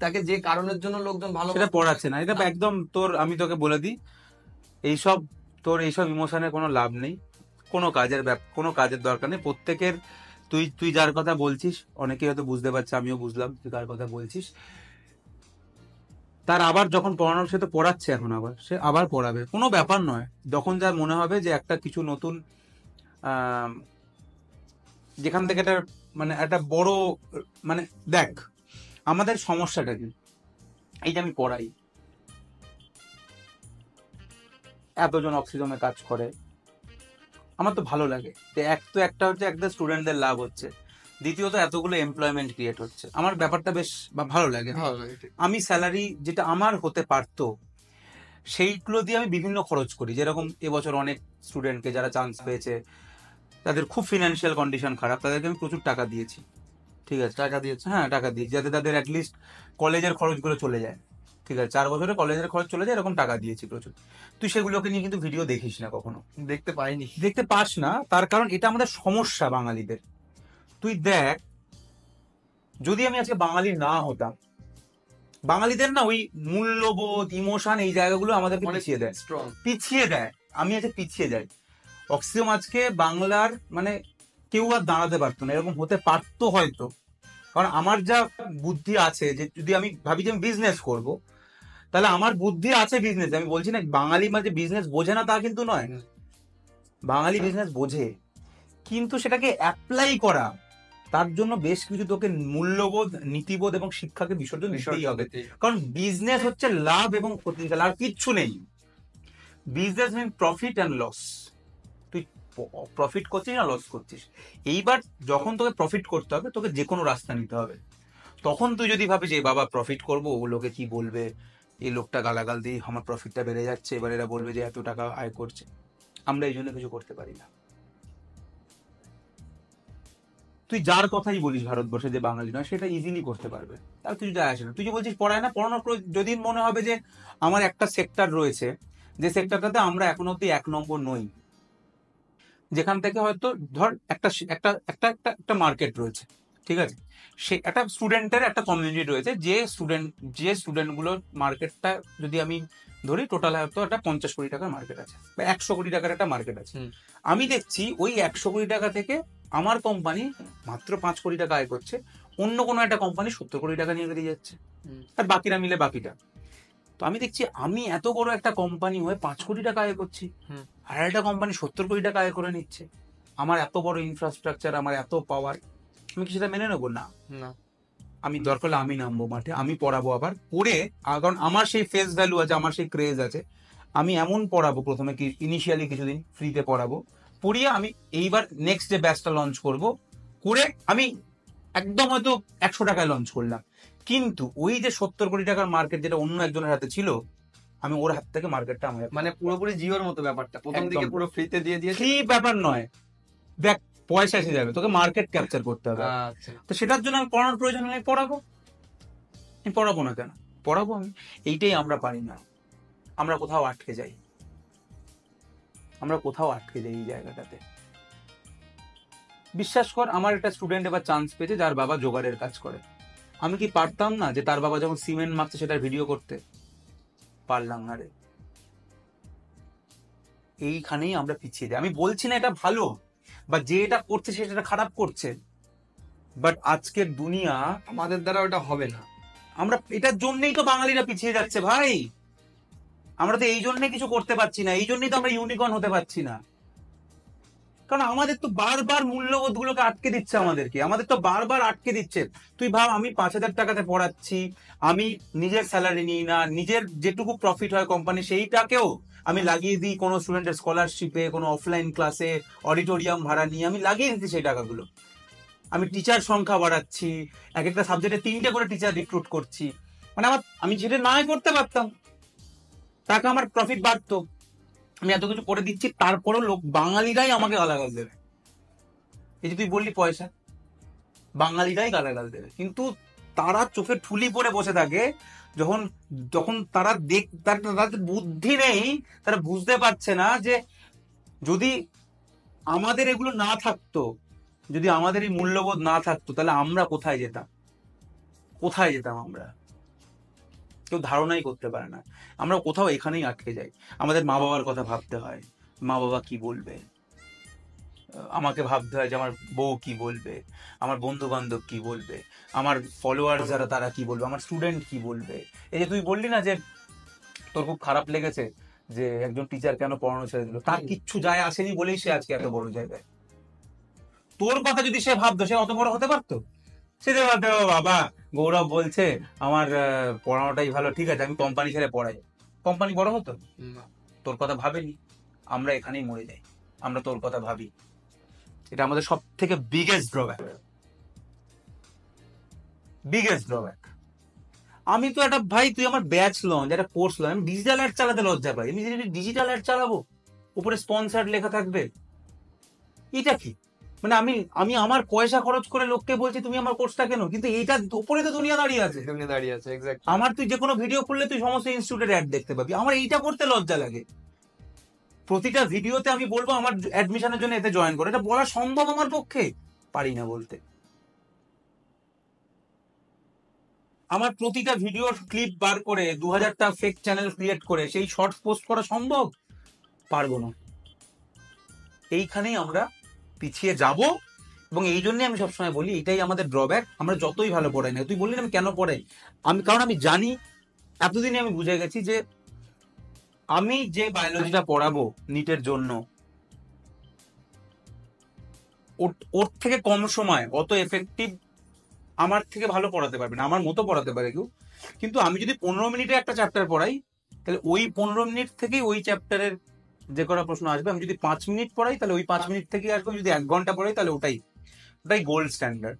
তাকে যে কারণের জন্য লোকজন ভালো সেটা পড়াচ্ছে না। এটা একদম তোর, আমি তোকে বলে দিই, এইসব তোর এইসব ইমোশনের কোনো লাভ নেই, কোনো কাজের দরকার নেই। প্রত্যেকের তুই যার কথা বলছিস, অনেকেই হয়তো বুঝতে পারছে, আমিও বুঝলাম তুই কার কথা বলছিস। তার আবার যখন পড়ানোর, সে তো পড়াচ্ছে এখন, আবার সে আবার পড়াবে, কোনো ব্যাপার নয়। যখন যার মনে হবে যে একটা কিছু নতুন, যেখান থেকে একটা মানে একটা বড়, মানে দেখ আমাদের সমস্যাটা কি, এই যে আমি পড়াই, এতজন অক্সিজনে কাজ করে, আমার তো ভালো লাগে। একটা হচ্ছে একটা স্টুডেন্টদের লাভ হচ্ছে, দ্বিতীয়ত এতগুলো এমপ্লয়মেন্ট ক্রিয়েট হচ্ছে, আমার ব্যাপারটা বেশ ভালো লাগে। আমি স্যালারি যেটা আমার হতে পারতো সেইগুলো দিয়ে আমি বিভিন্ন খরচ করি। যেরকম এবছর অনেক স্টুডেন্টকে যারা চান্স পেয়েছে, তাদের খুব ফিনান্সিয়াল কন্ডিশন খারাপ, তাদেরকে আমি প্রচুর টাকা দিয়েছি, ঠিক আছে, টাকা দিয়েছি, হ্যাঁ টাকা দিয়েছি, যাতে তাদের অ্যাটলিস্ট কলেজের খরচগুলো চলে যায়, ঠিক আছে, 4 বছরে কলেজের খরচ চলে যায়, এরকম টাকা দিয়েছি প্রচুর। তুই সেগুলোকে নিয়ে কিন্তু ভিডিও দেখিস না কখনো, দেখতে পাস না, তার কারণ এটা আমাদের সমস্যা বাঙালিদের। তুই দেখ, যদি আমি আজকে বাঙালি না হতাম, বাঙালিদের না ওই মূল্যবোধ, ইমোশন, এই জায়গাগুলো আমাদেরকে পিছিয়ে দেয়। আমি আজকে পিছিয়ে যাই। অক্সিজম আজকে বাংলার মানে কেউ আর দাঁড়াতে পারতো না, এরকম হতে পারতো হয়তো, কারণ আমার যা বুদ্ধি আছে, যে যদি আমি ভাবি যে আমি বিজনেস করব, তাহলে আমার বুদ্ধি আছে বিজনেস। আমি বলছি না বাঙালি মানে বিজনেস বোঝে না তা কিন্তু নয়, বাঙালি বিজনেস বোঝে, কিন্তু সেটাকে অ্যাপ্লাই করা তার জন্য বেশ কিছু তোকে মূল্যবোধ, নীতিবোধ এবং শিক্ষাকে বিসর্জন দিতেই হবে। কারণ বিজনেস হচ্ছে লাভ এবং ক্ষতি, আর কিচ্ছু নেই। Business mean profit and loss. তুই প্রফিট করছিস না লস করছিস। এইবার যখন তোকে প্রফিট করতে হবে, তোকে যে কোনো রাস্তা নিতে হবে। তখন তুই যদি ভাবিস যে বাবা প্রফিট করবো, ও লোকে কি বলবে, এই লোকটা গালাগাল দিয়ে আমার প্রফিটটা বেড়ে যাচ্ছে, এবার এরা বলবে যে এত টাকা আয় করছে, আমরা এই জন্য কিছু করতে পারি না। তুই যার কথাই বলিস ভারতবর্ষে যে বাঙালি নয়, সেটা ইজিলি করতে পারবে, তার কিছু যায় আসে না। তুই যে বলছিস পড়ায় না, পড়ানোর যদি মনে হবে যে আমার একটা সেক্টর রয়েছে, যে সেক্টরটাতে আমরা এখন অব্দি 1 নম্বর নই, যেখান থেকে হয়তো ধর একটা একটা একটা একটা একটা মার্কেট রয়েছে, ঠিক আছে, সে একটা স্টুডেন্টের একটা কমিউনিটি রয়েছে, যে স্টুডেন্টগুলোর মার্কেটটা যদি আমি ধরি, টোটাল হয়তো একটা 50 কোটি টাকার মার্কেট আছে বা 100 কোটি টাকার একটা মার্কেট আছে। আমি দেখছি ওই 100 কোটি টাকা থেকে আমার কোম্পানি মাত্র 5 কোটি টাকা আয় করছে, অন্য কোনো একটা কোম্পানি 70 কোটি টাকা নিয়ে বেরিয়ে যাচ্ছে, আর বাকিরা মিলে বাকিটা। তো আমি দেখছি আমি এত বড় একটা কোম্পানি হয়ে 5 কোটি টাকা আয় করছি, আর একটা কোম্পানি 70 কোটি টাকা আয় করে নিচ্ছে। আমার এত বড় ইনফ্রাস্ট্রাকচার, আমার এত পাওয়ার, আমি কি সেটা মেনে নেবো? না। আমি দরকার হলে আমি নামবো মাঠে, আমি পড়াবো, আবার পড়ে, কারণ আমার সেই ফেস ভ্যালু আছে, আমার সেই ক্রেজ আছে, আমি এমন পড়াবো, প্রথমে কি ইনিশিয়ালি কিছুদিন ফ্রিতে পড়াবো, পড়িয়ে আমি এইবার নেক্সট যে ব্যাচটা লঞ্চ করব, করে আমি একদম হয়তো 100 টাকায় লঞ্চ করলাম, কিন্তু ওই যে 70 কোটি টাকার মার্কেট যেটা অন্য একজনের হাতে ছিল, আমি ওর হাত থেকে মার্কেটটা আমার, মানে পুরোপুরি জিওর মতো ব্যাপারটা, প্রথম দিকে পুরো ফ্রিতে দিয়ে দিয়েছে। ফ্রি ব্যাপার নয়, দেখ পয়সা এসে যাবে, তোকে মার্কেট ক্যাপচার করতে হবে। তো সেটার জন্য আমি পড়ানোর প্রয়োজন হলে আমি পড়াবো। আমি পড়াবো না কেন? পড়াবো আমি। এইটাই আমরা পারি না, আমরা কোথাও আটকে যাই, এই জায়গাটাতে। বিশ্বাস কর, আমার একটা স্টুডেন্ট এবার চান্স পেয়েছে যার বাবা জোগাড়ের কাজ করে। আমি কি পারতাম না যে তার বাবা যখন সিমেন্ট মাখছে সেটার ভিডিও করতে? পারলাম না রে। এইখানেই আমরা পিছিয়ে যাই। আমি বলছি না এটা ভালো, বা যে এটা করছে সেটা খারাপ করছে, বাট আজকের দুনিয়া, আমাদের দ্বারা ওটা হবে না। আমরা এটার জন্যই তো বাঙালিরা পিছিয়ে যাচ্ছে ভাই। আমরা তো এই জন্যই কিছু করতে পারছি না, এই জন্যই তো আমরা ইউনিকর্ন হতে পারছি না। কারণ আমাদের তো বারবার মূল্যবোধ গুলোকে আটকে দিচ্ছে, আমাদের তো বারবার আটকে দিচ্ছে। তুই ভাব, আমি 5,000 টাকাতে পড়াচ্ছি, আমি নিজের স্যালারি নিই না, নিজের যেটুকু প্রফিট হয় কোম্পানি সেইটাকেও আমি লাগিয়ে দিই কোনো স্টুডেন্টের স্কলারশিপে, কোনো অফলাইন ক্লাসে, অডিটোরিয়াম ভাড়া নিয়ে আমি লাগিয়ে দিচ্ছি সেই টাকাগুলো। আমি টিচার সংখ্যা বাড়াচ্ছি, এক একটা সাবজেক্টে 3টে করে টিচার রিক্রুট করছি। মানে আমি যেটা না করতে পারতাম, টাকা আমার প্রফিট বাড়তো, আমি এত কিছু করে দিচ্ছি, তারপরেও বাঙালিরাই আমাকে গালাগাল দেবে। এই যে তুই বললি পয়সা, বাঙালিরাই গালাগাল দেবে, কিন্তু তারা চোখে ঠুলি পরে বসে থাকে। যখন তারা তাদের বুদ্ধি নেই, তারা বুঝতে পারছে না যে যদি আমাদের এগুলো না থাকতো, যদি আমাদের এই মূল্যবোধ না থাকতো, তাহলে আমরা কোথায় যেতাম আমরা? কেউ ধারণাই করতে পারে না। আমরা কোথাও এখানেই আটকে যাই। আমাদের মা বাবার কথা ভাবতে হয়, মা বাবা কি বলবে, আমাকে ভাবতে হয় যে আমার বউ কি বলবে, আমার বন্ধু বান্ধব কি বলবে, আমার ফলোয়ার যারা তারা কি বলবে, আমার স্টুডেন্ট কি বলবে। এই যে তুই বললি না যে তোর খুব খারাপ লেগেছে যে একজন টিচার কেন পড়ানো ছেড়ে দিল, তার কিচ্ছু যায় আসেনি বলেই সে আজকে এত বড় জায়গায়। তোর কথা যদি সে ভাবতো, সে অত বড় হতে পারতো? সে ভাবতে, বাবা গৌরব বলছে আমার পড়ানোটাই ভালো, ঠিক আছে আমি কোম্পানি ছেড়ে পড়াই, কোম্পানি বড় হতো? তোর কথা ভাবেনি। আমরা এখানেই মরে যাই, আমরা তোর কথা ভাবি। এটা আমাদের সব থেকে বিগেস্ট ড্রব্যাক। আমি তো একটা, ভাই তুই আমার ব্যাচ লঞ্চ, একটা কোর্স লঞ্চ, আমি ডিজিটাল অ্যাড চালাতে লজ্জা পাই। আমি ডিজিটাল অ্যাড চালাবো, উপরে স্পন্সার্ড লেখা থাকবে, এটা কি? মানে আমি আমার পয়সা খরচ করে লোককে বলছি তুমি আমার কোর্সটা কেন, কিন্তু এইটার উপরে তো দুনিয়া দাঁড়িয়ে আছে। আমার তুই যে কোনো ভিডিও করলে তুই সমস্ত ইনস্টিটিউটের অ্যাড দেখতে পাবি, আমার এইটা করতে লজ্জা লাগে। প্রতিটা ভিডিওতে আমি বলবো আমার অ্যাডমিশনের জন্য এতে জয়েন করো, এটা বলা সম্ভব আমার পক্ষে? পারি না বলতে। আমার প্রতিটা ভিডিওর ক্লিপ বার করে 2000টা ফেক চ্যানেল ক্রিয়েট করে সেই শর্টস পোস্ট করা সম্ভব? পারবো না। এইখানেই আমরা পিছিয়ে যাব, এবং এই জন্যই আমি সবসময় বলি এটাই আমাদের ড্রব্যাক। আমরা যতই ভালো পড়াই না, তুই বললি আমি কেন পড়াই, কারণ আমি জানি, এতদিনে আমি বুঝে গেছি যে আমি যে বায়োলজিটা পড়াবো নিটের জন্য, ওর থেকে কম সময় অত এফেক্টিভ আমার থেকে ভালো পড়াতে পারবে না, আমার মতো পড়াতে পারে কেউ, কিন্তু আমি যদি 15 মিনিটে একটা চ্যাপ্টার পড়াই, তাহলে ওই 15 মিনিট থেকেই ওই চ্যাপ্টারের যে কটা প্রশ্ন আসবে। আমি যদি 5 মিনিট পড়াই, তাহলে ওই 5 মিনিট থেকেই আসবে। আমি যদি 1 ঘন্টা পড়াই, তাহলে ওটাই ওটাই গোল্ড স্ট্যান্ডার্ড।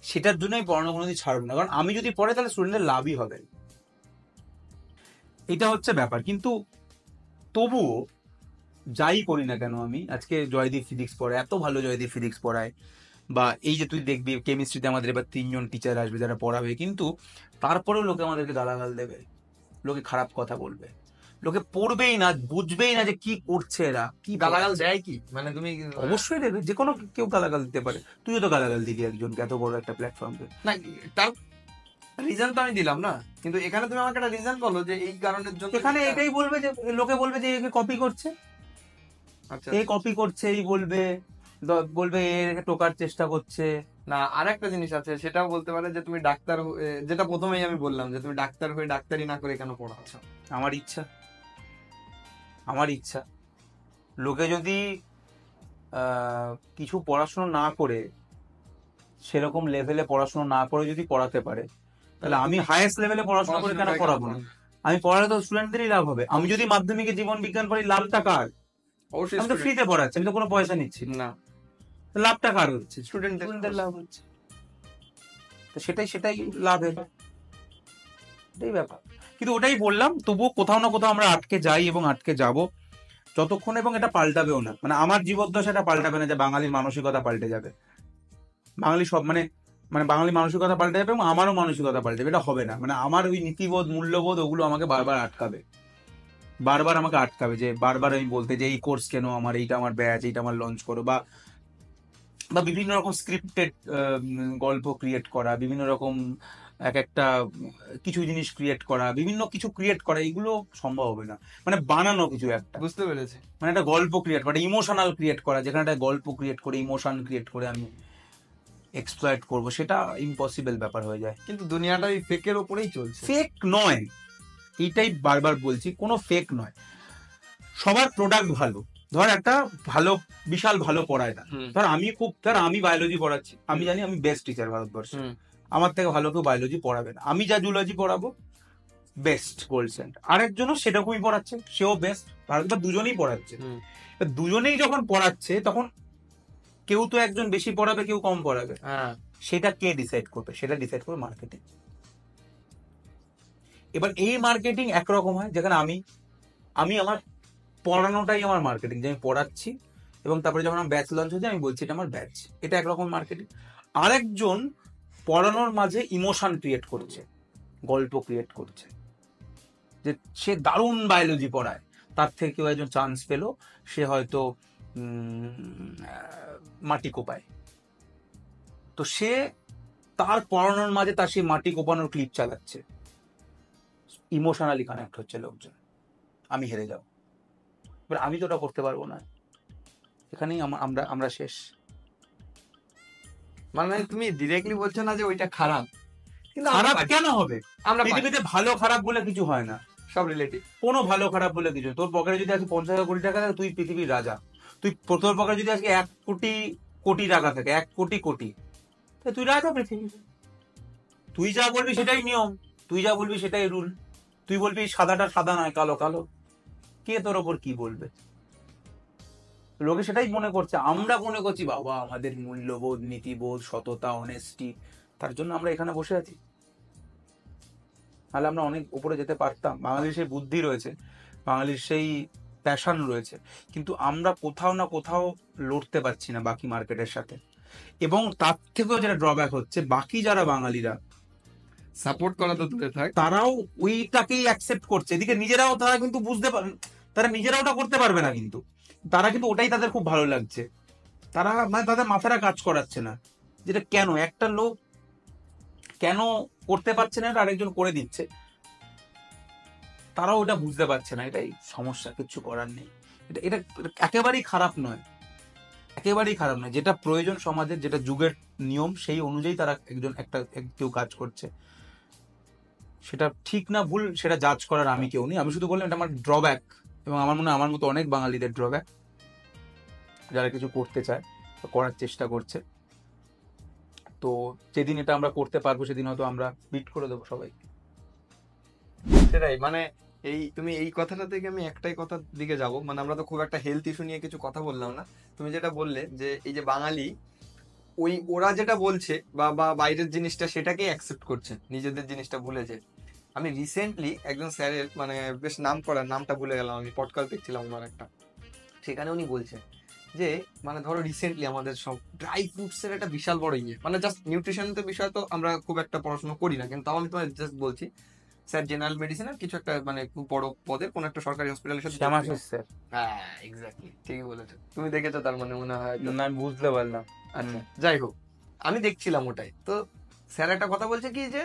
সেটার জন্যই পড়ানো কোনোদিন ছাড়ব না, কারণ আমি যদি পড়ে তাহলে স্টুডেন্টের লাভই হবে। এটা হচ্ছে ব্যাপার। কিন্তু তবুও যাই করি না কেন, আমি আজকে জয়দীপ ফিজিক্স পড়ায়, এত ভালো জয়দীপ ফিজিক্স পড়ায়, বা এই যে তুই দেখবি কেমিস্ট্রিতে আমাদের এবার 3জন টিচার আসবে যারা পড়াবে, কিন্তু তারপরেও লোকে আমাদেরকে গালাগাল দেবে, লোকে খারাপ কথা বলবে, লোকে পড়বেই না, বুঝবেই না যে কি করছে এরা, কি গালাগাল দেয় কি মানে তুমি অবশ্যই দেবে, যে কোনো কেউ গালাগাল দিতে পারে। তুইও তো গালাগাল দিবি একজনকে এত বড় একটা প্ল্যাটফর্মে। না, তার রিজন তো আমি দিলাম না, কিন্তু এখানে তুমি আমাকে একটা রিজন বলো যে এই কারণের জন্য। এখানে এটাই বলবে যে, লোকে বলবে যে একে কপি করছে, আচ্ছা, এ কপি করছে, এই বলবে, বলবে একে টোকার চেষ্টা করছে। না আর একটা জিনিস আছে, সেটাও বলতে পারে যে তুমি ডাক্তার যেটা প্রথমেই আমি বললাম যে তুমি ডাক্তার হয়ে ডাক্তারি না করে কেন পড়াচ্ছ। আমার ইচ্ছা, আমার ইচ্ছা। লোকে যদি কিছু পড়াশোনা না করে, সেরকম লেভেলে পড়াশোনা না করে যদি পড়াতে পারে, তাহলে আমি হাইয়েস্ট লেভেলে পড়াশোনা করে কেন পড়াবো না? আমি পড়ালে তো স্টুডেন্টদেরই লাভ হবে। আমি যদি মাধ্যমিকে জীবন বিজ্ঞান পড়ি, লাভটা কার? অবশ্যই আমি তো ফ্রিতে পড়াচ্ছি, আমি তো কোনো পয়সা নিচ্ছি না, না, লাভটা কার হচ্ছে? স্টুডেন্টদের স্টুডেন্টদের লাভ হচ্ছে। তো সেটাই লাভ হবে, এটাই ব্যাপার। কিন্তু ওটাই বললাম, তবুও কোথাও না কোথাও আমরা আটকে যাই এবং আটকে যাব যতক্ষণ, এবং এটা পাল্টাবেও না। মানে আমার জীবদ্দশাটা পাল্টাবে না যে বাঙালির মানসিকতা পাল্টে যাবে, বাঙালি সব মানে মানে বাঙালি মানসিকতা পাল্টে যাবে এবং আমারও মানসিকতা পাল্টে যাবে, এটা হবে না। মানে আমার ওই নীতিবোধ, মূল্যবোধ, ওগুলো আমাকে বারবার আটকাবে, বারবার আমাকে আটকাবে, যে বারবার আমি বলতে যে এই কোর্স কেন আমার, এইটা আমার ব্যাচ, এইটা আমার লঞ্চ করো, বা বা বিভিন্ন রকম স্ক্রিপ্টেড গল্প ক্রিয়েট করা, বিভিন্ন রকম এক একটা কিছু জিনিস ক্রিয়েট করা, বিভিন্ন কিছু ক্রিয়েট করা, এগুলো সম্ভব হবে না। মানে বানানো কিছু একটা, বুঝতে পেরেছি। মানে একটা গল্প ক্রিয়েট করা, ইমোশনাল ক্রিয়েট করা, যেখানে একটা গল্প ক্রিয়েট করে ইমোশন ক্রিয়েট করে আমি এক্সপ্লয়েট করব, সেটা ইম্পসিবল ব্যাপার হয়ে যায়। কিন্তু দুনিয়াটা এই ফেকের ওপরেই চলছে। ফেক নয়, এইটাই বারবার বলছি, কোনো ফেক নয়। সবার প্রোডাক্ট ভালো। ধর একটা ভালো, বিশাল ভালো পড়ায় না, ধর আমি বায়োলজি পড়াচ্ছি, আমি জানি আমি বেস্ট টিচার ভারতবর্ষে, আমার থেকে ভালো কেউ বায়োলজি পড়াবে না। আমি যা জুলজি পড়াবো, বেস্ট, গোল্ড স্ট্যান্ডার্ড। আরেকজনও সেরকমই পড়াচ্ছে, সেও বেস্ট, ভারত দুজনেই পড়াচ্ছে। দুজনেই যখন পড়াচ্ছে, তখন কেউ তো একজন বেশি পড়াবে, কেউ কম পড়াবে, সেটা কে ডিসাইড করবে? সেটা ডিসাইড করবে মার্কেটিং। এবার এই মার্কেটিং একরকম হয়, যেখানে আমি আমার পড়ানোটাই আমার মার্কেটিং, যে আমি পড়াচ্ছি, এবং তারপরে যখন আমার ব্যাচ লঞ্চ হচ্ছে, আমি বলছি এটা আমার ব্যাচ, এটা একরকম মার্কেটিং। আরেকজন পড়ানোর মাঝে ইমোশন ক্রিয়েট করছে, গল্প ক্রিয়েট করছে, যে সে দারুণ বায়োলজি পড়ায়, তার থেকে কেউ একজন চান্স পেলো, সে হয়তো মাটি কোপায়, তো সে তার পড়ানোর মাঝে তার সেই মাটি কোপানোর ক্লিপ চালাচ্ছে, ইমোশনালি কানেক্ট হচ্ছে লোকজন, আমি হেরে যাও। এবার আমি তো ওটা করতে পারবো না, এখানেই আমরা শেষ। মানে তুমি ডিরেক্টলি বলছো না যে ওইটা খারাপ, কিন্তু খারাপ কেন হবে? আমরা পৃথিবীতে ভালো খারাপ বলে কিছু হয় না, সব রিলেটিভ। কোনো ভালো খারাপ বলে কিছু। তোর পকেটে যদি আজকে 50,000 কোটি টাকা থাকে, তুই পৃথিবীর রাজা। তোর পকেটে যদি আজকে 1 কোটি কোটি টাকা থাকে, 1 কোটি কোটি, তুই রাজা পৃথিবীতে। তুই যা বলবি সেটাই নিয়ম, তুই যা বলবি সেটাই রুল। তুই বলবি সাদাটা সাদা নয়, কালো কালো, কে তোর ওপর কি বলবে? লোকে সেটাই মনে করছে, আমরা মনে করছি বাবা আমাদের মূল্যবোধ, নীতিবোধ, সততা, অনেস্টি, তার জন্য আমরা এখানে বসে আছি। তাহলে আমরা অনেক উপরে যেতে পারতাম। বাঙালির সেই বুদ্ধি রয়েছে, বাঙালির সেই প্যাশন রয়েছে, কিন্তু আমরা কোথাও না কোথাও লড়তে পারছি না বাকি মার্কেটের সাথে। এবং তার থেকেও যেটা ড্রব্যাক হচ্ছে, বাকি যারা বাঙালিরা সাপোর্ট করা তো দূরে থাক, তারাও ওইটাকেই অ্যাকসেপ্ট করছে। এদিকে নিজেরাও তারা কিন্তু বুঝতে পারেন, তারা নিজেরা ওটা করতে পারবে না, কিন্তু তারা কিন্তু ওটাই তাদের খুব ভালো লাগছে। তারা মানে তাদের মাথাটা কাজ করাচ্ছে না, যেটা কেন একটা লোক কেন করতে পারছে না, এটা আরেকজন করে দিচ্ছে, তারাও ওটা বুঝতে পারছে না। এটাই সমস্যা, কিছু করার নেই। এটা এটা একেবারেই খারাপ নয়, একেবারেই খারাপ নয়। যেটা প্রয়োজন সমাজের, যেটা যুগের নিয়ম, সেই অনুযায়ী তারা কেউ কাজ করছে। সেটা ঠিক না ভুল, সেটা জাজ করার আমি কেউ নেই। আমি শুধু বললাম এটা আমার ড্রব্যাক, এবং আমার মনে হয় আমার মতো অনেক বাঙালিদের ড্রব্যাক, যারা কিছু করতে চায় করার চেষ্টা করছে। তো যেদিন এটা আমরা করতে পারবো সেদিন হয়তো আমরা বিট করে দেবো সবাইকে। সেটাই, মানে তুমি এই কথাটা থেকে আমি একটাই কথার দিকে যাব, মানে আমরা তো খুব একটা হেলথ ইস্যু নিয়ে কিছু কথা বললাম না। তুমি যেটা বললে যে এই যে বাঙালি ওরা যেটা বলছে বা বা বাইরের জিনিসটা সেটাকেই অ্যাকসেপ্ট করছে, নিজেদের জিনিসটা ভুলে যায়। আমি রিসেন্টলি একজন স্যারের, মানে বেশ নাম করার, নামটা ভুলে গেলাম, আমি পডকাস্ট দেখছিলাম আমার একটা, সেখানে উনি বলছে যে মানে ধরো রিসেন্টলি আমাদের সব ড্রাই ফ্রুটস এর একটা বিশাল বড় মানে জাস্ট নিউট্রিশনের বিষয় তো আমরা খুব একটা পড়াশোনা করি না, কিন্তু তাও আমি তোমার জাস্ট বলছি, স্যার জেনারেল মেডিসিনের কিছু একটা মানে খুব বড় পদের কোন একটা সরকারি হসপিটালের সাথে শ্যামাশিস স্যার। হ্যাঁ এক্স্যাক্টলি, ঠিকই বলেছো, তুমি দেখেছো তার মানে মনে হয় হয়তো। না, আমি বুঝতে পারলাম। আচ্ছা যাই হোক, আমি দেখছিলাম ওটাই, তো স্যার একটা কথা বলছে কি যে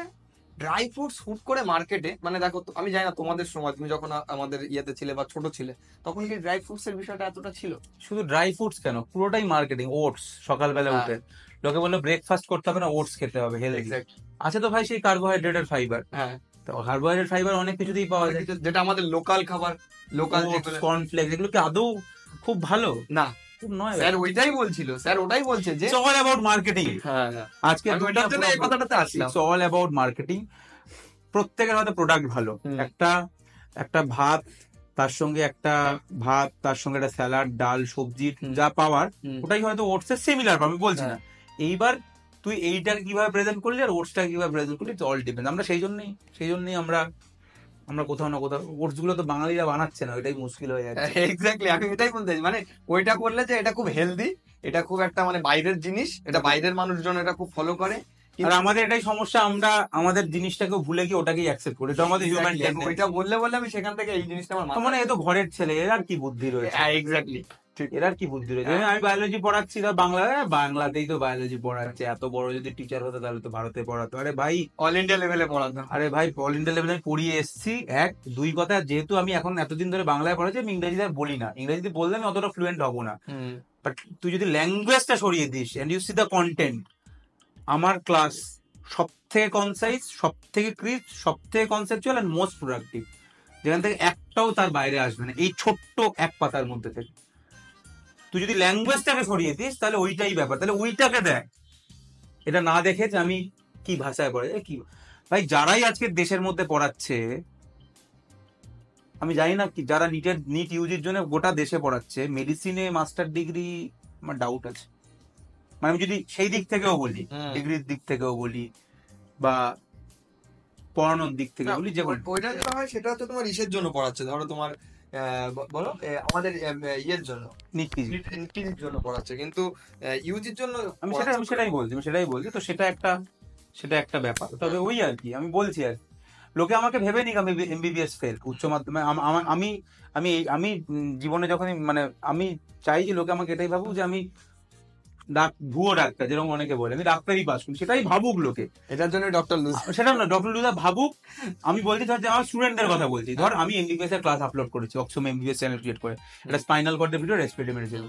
ড্রাই ফ্রুটস হুট করে মার্কেটে, মানে দেখো আমি জানি না তোমাদের সময়, তুমি যখন আমাদের ইয়েতে ছিলে বা ছোট ছিলে, তখন কি ড্রাই ফ্রুটস এর বিষয়টা এতটা ছিল? শুধু ড্রাই ফ্রুটস কেন, পুরোটাই মার্কেটিং। ওটস সকালবেলা হ্যাঁ। উঠে লোকে বললো ব্রেকফাস্ট করতে হবে না, ওটস খেতে হবে, হেলদি। এক্স্যাক্ট। আছে তো ভাই সেই কার্বোহাইড্রেটের ফাইবার। হ্যাঁ, তো কার্বোহাইড্রেট ফাইবার অনেক কিছুতেই পাওয়া যায়। যেটা আমাদের লোকাল খাবার, লোকাল যেগুলো। কর্নফ্লেক্স, এগুলো কি আদৌ খুব ভালো? না, খুব নয়। স্যার ওইটাই বলছিল, স্যার ওটাই বলছে যে ইটস অল অ্যাবাউট মার্কেটিং। হ্যাঁ হ্যাঁ, আজকে আমি ওইটার জন্য এই কথাটাতে আসলাম। It's all about marketing. প্রত্যেকের হয়তো প্রোডাক্ট ভালো, হুম। একটা একটা ভাত, তার সঙ্গে একটা ভাত, তার সঙ্গে একটা স্যালাড, ডাল, সবজি যা পাওয়ার, ওটাই হয়তো ওটস এর সিমিলার, আমি বলছি না। এইবার তুই এইটাকে কিভাবে প্রেজেন্ট করলি আর ওটসটাকে কিভাবে প্রেজেন্ট করলি, অল ডিপেন্ড। আমরা সেই জন্যই আমরা কোথাও না কোথাও ওটস গুলো তো বাঙালিরা বানাচ্ছে না, ওইটাই মুশকিল হয়ে যাচ্ছে। এক্স্যাক্টলি, আমি এটাই বলতে চাই, মানে ওইটা করলে যে এটা খুব হেলদি, এটা খুব একটা মানে বাইরের জিনিস, এটা বাইরের মানুষজন এটা খুব ফলো করে, আর আমাদের এটাই সমস্যা, আমরা আমাদের জিনিসটাকে ভুলে গিয়ে ওটাকেই অ্যাকসেপ্ট করি। এটা আমাদের হিউম্যান টেন্ডেন্সি। ওইটা বললে আমি সেখান থেকে এই জিনিসটা আমার মানে এ তো ঘরের ছেলে, এর আর কি বুদ্ধি রয়েছে? এক্স্যাক্টলি ঠিক। এর আর কি বুদ্ধি রয়েছে? আমি বায়োলজি পড়াচ্ছি, ধর বাংলাতেই তো বায়োলজি পড়াচ্ছে। এত বড় যদি টিচার হতো তাহলে তো ভারতে পড়াতো। আরে ভাই, অল ইন্ডিয়া লেভেলে পড়াতো। আরে ভাই, অল ইন্ডিয়া লেভেলে আমি পড়িয়ে এসেছি। এক দুই কথা, যেহেতু আমি এখন এতদিন ধরে বাংলায় পড়াচ্ছি, আমি ইংরেজিতে আর বলি না। ইংরেজিতে বললে আমি অতটা ফ্লুয়েন্ট হবো না। বাট তুই যদি ল্যাঙ্গুয়েজটা সরিয়ে দিস and you see the content, আমার ক্লাস সব থেকে কনসাইজ, সব থেকে ক্রিস্প, সব থেকে কনসেপচুয়াল এন্ড মোস্ট প্রোডাক্টিভ, যেখান থেকে একটাও তার বাইরে আসবে না এই ছোট্ট এক পাতার মধ্যে থেকে। তুই যদি ল্যাঙ্গুয়েজটাকে সরিয়ে দিস তাহলে ওইটাই ব্যাপার, তাহলে ওইটাকে দেখ। এটা না দেখে যে আমি কি ভাষায় পড়ে কি ভাই, যারাই আজকে দেশের মধ্যে পড়াচ্ছে, আমি জানি না কি, যারা নিট ইউজির জন্য গোটা দেশে পড়াচ্ছে, মেডিসিনে মাস্টার ডিগ্রি, আমার ডাউট আছে। মানে আমি যদি সেই দিক থেকেও বলি, ডিগ্রির দিক থেকেও বলি বা পড়ানোর দিক থেকে বলি, যে ওইটা যেটা হয় সেটা হচ্ছে তোমার ইসের জন্য পড়াচ্ছে, ধরো তোমার বলো আমাদের ইয়ের জন্য, নিট পিজি পিজির জন্য পড়াচ্ছে, কিন্তু ইউজির জন্য আমি সেটাই বলছি। তো সেটা একটা ব্যাপার। তবে ওই আর কি আমি বলছি আর কি, লোকে আমাকে ভেবে নিক আমি এমবিবিএস ফেল উচ্চ মাধ্যমিক। আমি আমি আমি জীবনে যখনই মানে আমি চাই যে লোকে আমাকে এটাই ভাবুক যে আমি ভুয়ো ডাক্তার, যেরকম অনেকে বলে আমি ডাক্তারি পাস করি, সেটাই ভাবুক লোকে। এটার জন্য ডক্টর লুজ, সেটা না, ডক্টর লুজা ভাবুক। আমি বলছি ধর যে আমার স্টুডেন্টদের কথা বলছি, ধর আমি এমবিবিএস এর ক্লাস আপলোড করেছি, অক্সম এমবিবিএস চ্যানেল ক্রিয়েট করে, একটা স্পাইনাল কর্ডের ভিডিও, রেসপিরেটরি মেডিসিন।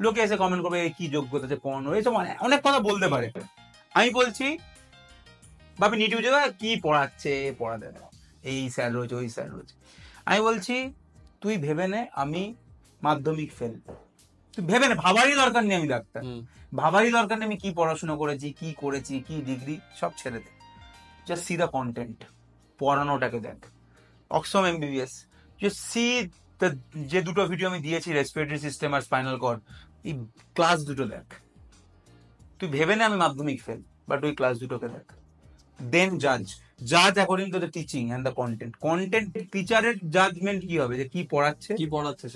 লোকে এসে কমেন্ট করবে কি যোগ্যতা আছে, পড়ানো এসব অনেক কথা বলতে পারে। আমি বলছি ভাবি নিট ইউজে কি পড়াচ্ছে, পড়াতে এই স্যার রয়েছে, ওই স্যার রয়েছে। আমি বলছি তুই ভেবে নে আমি মাধ্যমিক ফেল, তুই ভেবে নে, ভাবারই দরকার নেই আমি ডাক্তার, ভাবারই দরকার নেই আমি কি পড়াশোনা করেছি, কি করেছি, কি ডিগ্রি, সব ছেড়ে দে। জাস্ট সি দ্য কন্টেন্ট, পড়ানোটাকে দেখ। অক্সম এমবিবিএস, জাস্ট সি দ্য, যে দুটো ভিডিও আমি দিয়েছি, রেসপিরেটরি সিস্টেম আর স্পাইনাল কর্ড, এই ক্লাস দুটো দেখ। তুই ভেবে নে আমি মাধ্যমিক ফেল, বাট ওই ক্লাস দুটোকে দেখ। দেন জাজ according to the teaching and the content. টিচারের জাজমেন্ট কি হবে, যে কি পড়াচ্ছে,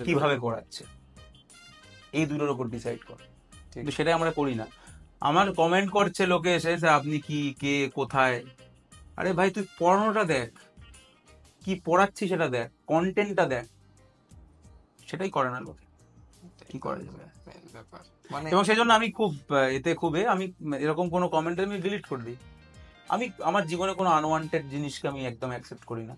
কিভাবে পড়াচ্ছে, এই দুটোর উপর ডিসাইড কর। কিন্তু সেটাই আমরা করি না। আমার কমেন্ট করছে লোকে এসে আপনি কি, কে, কোথায়। আরে ভাই তুই পড়ানোটা দেখ, কি পড়াচ্ছি সেটা দেখ, কন্টেন্টটা দেখ। সেটাই করে না লোকে, কি করা যাবে। এবং সেই জন্য আমি আমি এরকম কোনো কমেন্ট আমি ডিলিট করে দিই। আমি আমার জীবনে কোনো আনওয়ান্টেড জিনিসকে আমি একদম অ্যাকসেপ্ট করি না।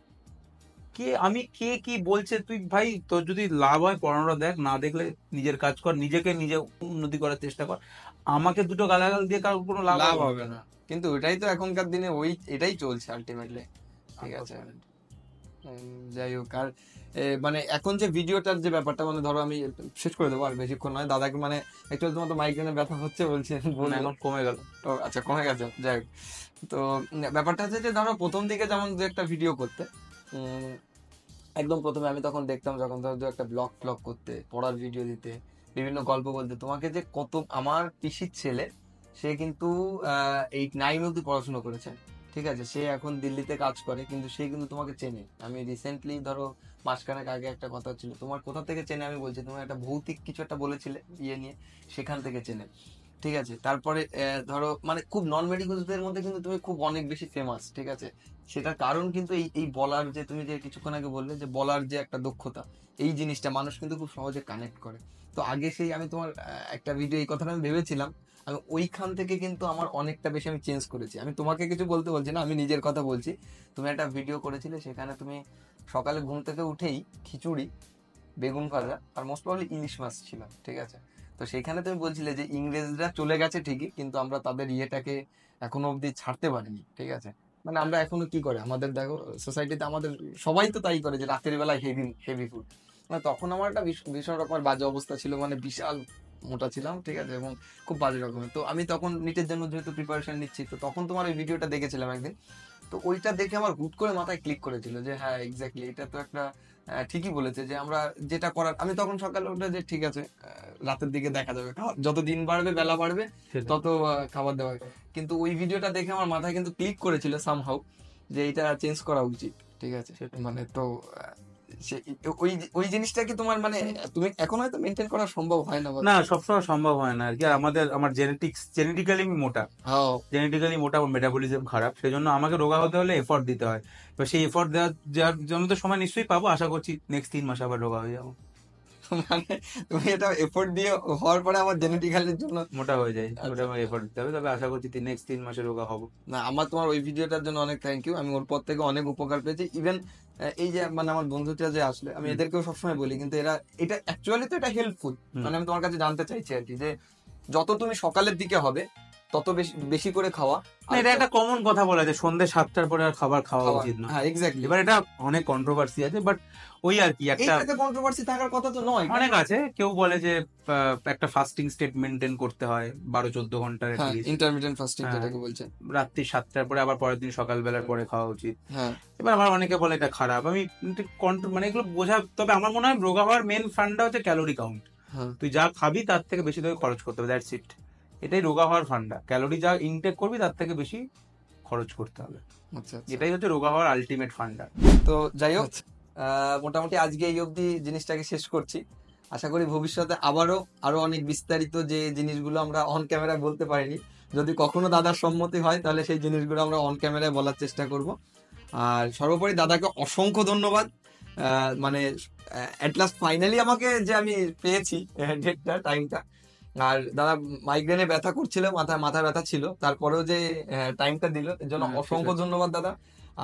কে কি বলছে, তুই ভাই তোর যদি লাভ হয় পড়ানোটা দেখ, না দেখলে নিজের কাজ কর, নিজে উন্নতি করার চেষ্টা কর। আমাকে দুটো গালাগাল দিয়ে কারোর কোনো লাভ হবে না, কিন্তু ওইটাই তো এখনকার দিনে এটাই চলছে আলটিমেটলি। ঠিক আছে। যাই হোক, আর মানে এখন যে ভিডিওটার যে ব্যাপারটা, মানে ধরো আমি শেষ করে দেবো আর বেশিক্ষণ নয়। দাদাকে মানে একটু তোমার তো মাইগ্রেনের ব্যথা হচ্ছে বলছে, মানে এখন কমে গেল। ও আচ্ছা, কমে গেছে, যাই হোক। তো ব্যাপারটা হচ্ছে যে ধরো প্রথম দিকে যেমন দু একটা ভিডিও করতে, একদম প্রথমে আমি তখন দেখতাম যখন ধরো দু একটা ব্লগ করতে, পড়ার ভিডিও দিতে, বিভিন্ন গল্প বলতে, তোমাকে যে কত, আমার পিসির ছেলে সে কিন্তু 8-9 অব্দি পড়াশোনা করেছে, ঠিক আছে, সে এখন দিল্লিতে কাজ করে, কিন্তু সে কিন্তু তোমাকে চেনে। আমি রিসেন্টলি ধরো মাসখানেক আগে একটা কথা ছিল, তোমার কোথা থেকে চেনে আমি বলছি, তোমার একটা ভৌতিক কিছু একটা বলেছিলে ইয়ে নিয়ে, সেখান থেকে চেনে, ঠিক আছে। তারপরে ধরো মানে খুব নন মেডিকেলদের মধ্যে কিন্তু তুমি খুব অনেক বেশি ফেমাস, ঠিক আছে। সেটার কারণ কিন্তু এই এই বলার যে, তুমি যে কিছুক্ষণ আগে বললে যে বলার যে একটা দক্ষতা, এই জিনিসটা মানুষ কিন্তু খুব সহজে কানেক্ট করে। তো আগে সেই আমি তোমার একটা ভিডিও, এই কথাটা আমি ভেবেছিলাম, আমি ওইখান থেকে কিন্তু আমার অনেকটা বেশি আমি চেঞ্জ করেছি। আমি তোমাকে কিছু বলতে বলছি না, আমি নিজের কথা বলছি। তুমি একটা ভিডিও করেছিলে, সেখানে তুমি সকালে ঘুম থেকে উঠেই খিচুড়ি, বেগুন ভাজা আর মোস্ট প্রবাবলি ইলিশ মাছ ছিল, ঠিক আছে। তো সেখানে তুমি বলছিলে যে ইংরেজরা চলে গেছে ঠিকই, কিন্তু আমরা তাদের ইয়েটাকে এখনো অবধি ছাড়তে পারিনি, ঠিক আছে। মানে আমরা এখনো কি করে, আমাদের দেখো সোসাইটিতে আমাদের সবাই তো তাই করে যে রাতের বেলায় হেভি হেভি ফুড। মানে তখন আমার একটা ভীষণ রকমের বাজে অবস্থা ছিল, মানে বিশাল মোটা ছিলাম, ঠিক আছে, এবং খুব বাজে রকমের। তো আমি তখন নিটের জন্য যেহেতু প্রিপারেশন নিচ্ছি, তো তখন তোমার ওই ভিডিওটা দেখেছিলাম একদিন। তো ওইটা দেখে আমার হুট করে মাথায় ক্লিক করেছিল যে হ্যাঁ এক্স্যাক্টলি, এটা তো একটা ঠিকই বলেছে যে আমরা যেটা করার, আমি তখন সকালে উঠে যে ঠিক আছে রাতের দিকে দেখা যাবে, যত দিন বাড়বে বেলা বাড়বে তত খাবার দাবার। কিন্তু ওই ভিডিওটা দেখে আমার মাথায় কিন্তু ক্লিক করেছিল সামহাউ যে এটা চেঞ্জ করা উচিত, ঠিক আছে। মানে তো ওই ওই জিনিসটা কি তোমার মানে তুমি এখন হয়তো মেনটেন করা সম্ভব হয় না না, সবসময় সম্ভব হয় না আর কি। আর আমার জেনেটিক্যালি মোটা, হ্যাঁ জেনেটিক্যালি মোটা, মেটাবলিজম খারাপ, সেজন্য আমাকে রোগা হতে হলে এফর্ট দিতে হয়। তো সেই এফর্ট দেওয়ার জন্য তো সময় নিশ্চয়ই পাবো, আশা করছি নেক্সট 3 মাস আবার রোগা হয়ে যাবো। মানে তুমি এটা এফোর্ট দিয়ে হওয়ার পরে আমার জেনেটিক্যালের জন্য মোটা হয়ে যায়, ওটা আচ্ছা। আমাকে এফর্ট দিতে হবে, তবে আশা করছি নেক্সট 3 মাসে রোগা হবো। না, আমার তোমার ওই ভিডিওটার জন্য অনেক থ্যাংক ইউ, আমি ওর পর থেকে অনেক উপকার পেয়েছি। ইভেন এই যে মানে আমার বন্ধুটা যে আসলে, আমি হুম। এদেরকেও সবসময় বলি, কিন্তু এরা এটা অ্যাকচুয়ালি তো এটা হেল্পফুল। হুম। মানে আমি তোমার কাছে জানতে চাইছি আর কি, যে যত তুমি সকালের দিকে হবে তত বেশি বেশি করে খাওয়া। না, এটা একটা কমন কথা বলা যায়, সন্ধ্যে 7টার পরে আর খাবার খাওয়া খাওয়া, উচিত না। হ্যাঁ এক্স্যাক্টলি। এবার এটা অনেক কন্ট্রোভার্সি আছে, বাট ওই আর কি একটা এইটাতে কন্ট্রোভার্সি থাকার কথা তো নয়। অনেক আছে। কেউ বলে যে একটা ফাস্টিং স্টেট মেনটেন করতে হয় 12-14 ঘন্টার হ্যাঁ, অ্যাটলিস্ট। ইন্টারমিটেন্ট ফাস্টিং হ্যাঁ, যেটাকে বলছেন। রাত্রি 7টার পরে, আবার পরের দিন সকালবেলার পরে খাওয়া উচিত। হ্যাঁ এবার আমার অনেকে বলে এটা খারাপ, আমি মানে এগুলো বোঝা, তবে আমার মনে হয় রোগা হওয়ার মেন ফান্ডা হচ্ছে ক্যালোরি কাউন্ট। হ্যাঁ তুই যা খাবি তার থেকে বেশি তোকে খরচ করতে হবে, দ্যাটস ইট। এটাই রোগা হওয়ার ফান্ডা, ক্যালোরি যা ইনটেক করবি তার থেকে বেশি খরচ করতে হবে। আচ্ছা আচ্ছা। এটাই হচ্ছে রোগা হওয়ার আলটিমেট ফান্ডা। তো যাই হোক, মোটামুটি আজকে এই অবধি জিনিসটাকে শেষ করছি। আশা করি ভবিষ্যতে আবারও আরো অনেক বিস্তারিত যে জিনিসগুলো আমরা অন ক্যামেরায় বলতে পারিনি, যদি কখনো দাদার সম্মতি হয় তাহলে সেই জিনিসগুলো আমরা অন ক্যামেরায় বলার চেষ্টা করব। আর সর্বোপরি দাদাকে অসংখ্য ধন্যবাদ। মানে অ্যাট লাস্ট ফাইনালি আমাকে যে আমি পেয়েছি ডেটটা, টাইমটা। আর দাদা মাইগ্রেনে ব্যথা করছিল, মাথা ব্যথা ছিল, তারপরেও যে টাইমটা দিল এর জন্য হ্যাঁ, ঠিক অসংখ্য আছে। ধন্যবাদ দাদা।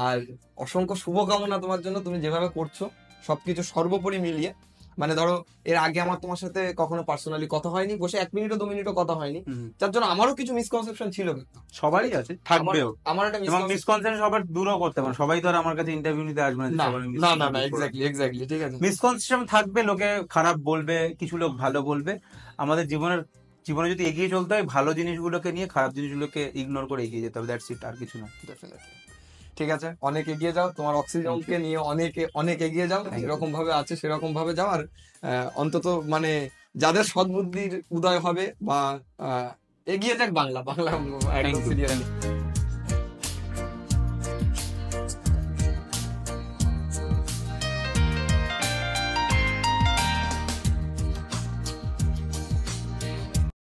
আর অসংখ্য শুভকামনা তোমার জন্য, তুমি যেভাবে করছো সবকিছু সর্বোপরি মিলিয়ে। মানে ধরো এর আগে আমার তোমার সাথে কখনো পার্সোনালি কথা হয়নি, বসে 1 মিনিটও 2 মিনিটও কথা হয়নি, হুম। যার জন্য আমারও কিছু মিসকনসেপশন ছিল। সবারই আছে, থাকবেও। আমার একটা এবং মিসকনসেপশন সবার দূরও করতে পারে, সবাই তো আর আমার কাছে ইন্টারভিউ নিতে আসবে না যে না সবার না না না, এক্স্যাক্টলি এক্স্যাক্টলি, ঠিক আছে। মিসকনসেপশন থাকবে, লোকে খারাপ বলবে, কিছু লোক ভালো বলবে। আমাদের জীবনে যদি এগিয়ে চলতে হয়, ভালো জিনিসগুলোকে নিয়ে খারাপ জিনিসগুলোকে ইগনোর করে এগিয়ে যেতে হবে, দ্যাটস ইট, আর কিছু না। Definitely. ঠিক আছে, অনেক এগিয়ে যাও, তোমার অক্সিজেনকে নিয়ে অনেক এগিয়ে যাও, যেরকম ভাবে আছে সেরকম ভাবে যাও। আর অন্তত মানে যাদের সদ্বুদ্ধির উদয় হবে বা এগিয়ে যাক বাংলা বাংলা, একদম Thank you. সিরিয়াসলি।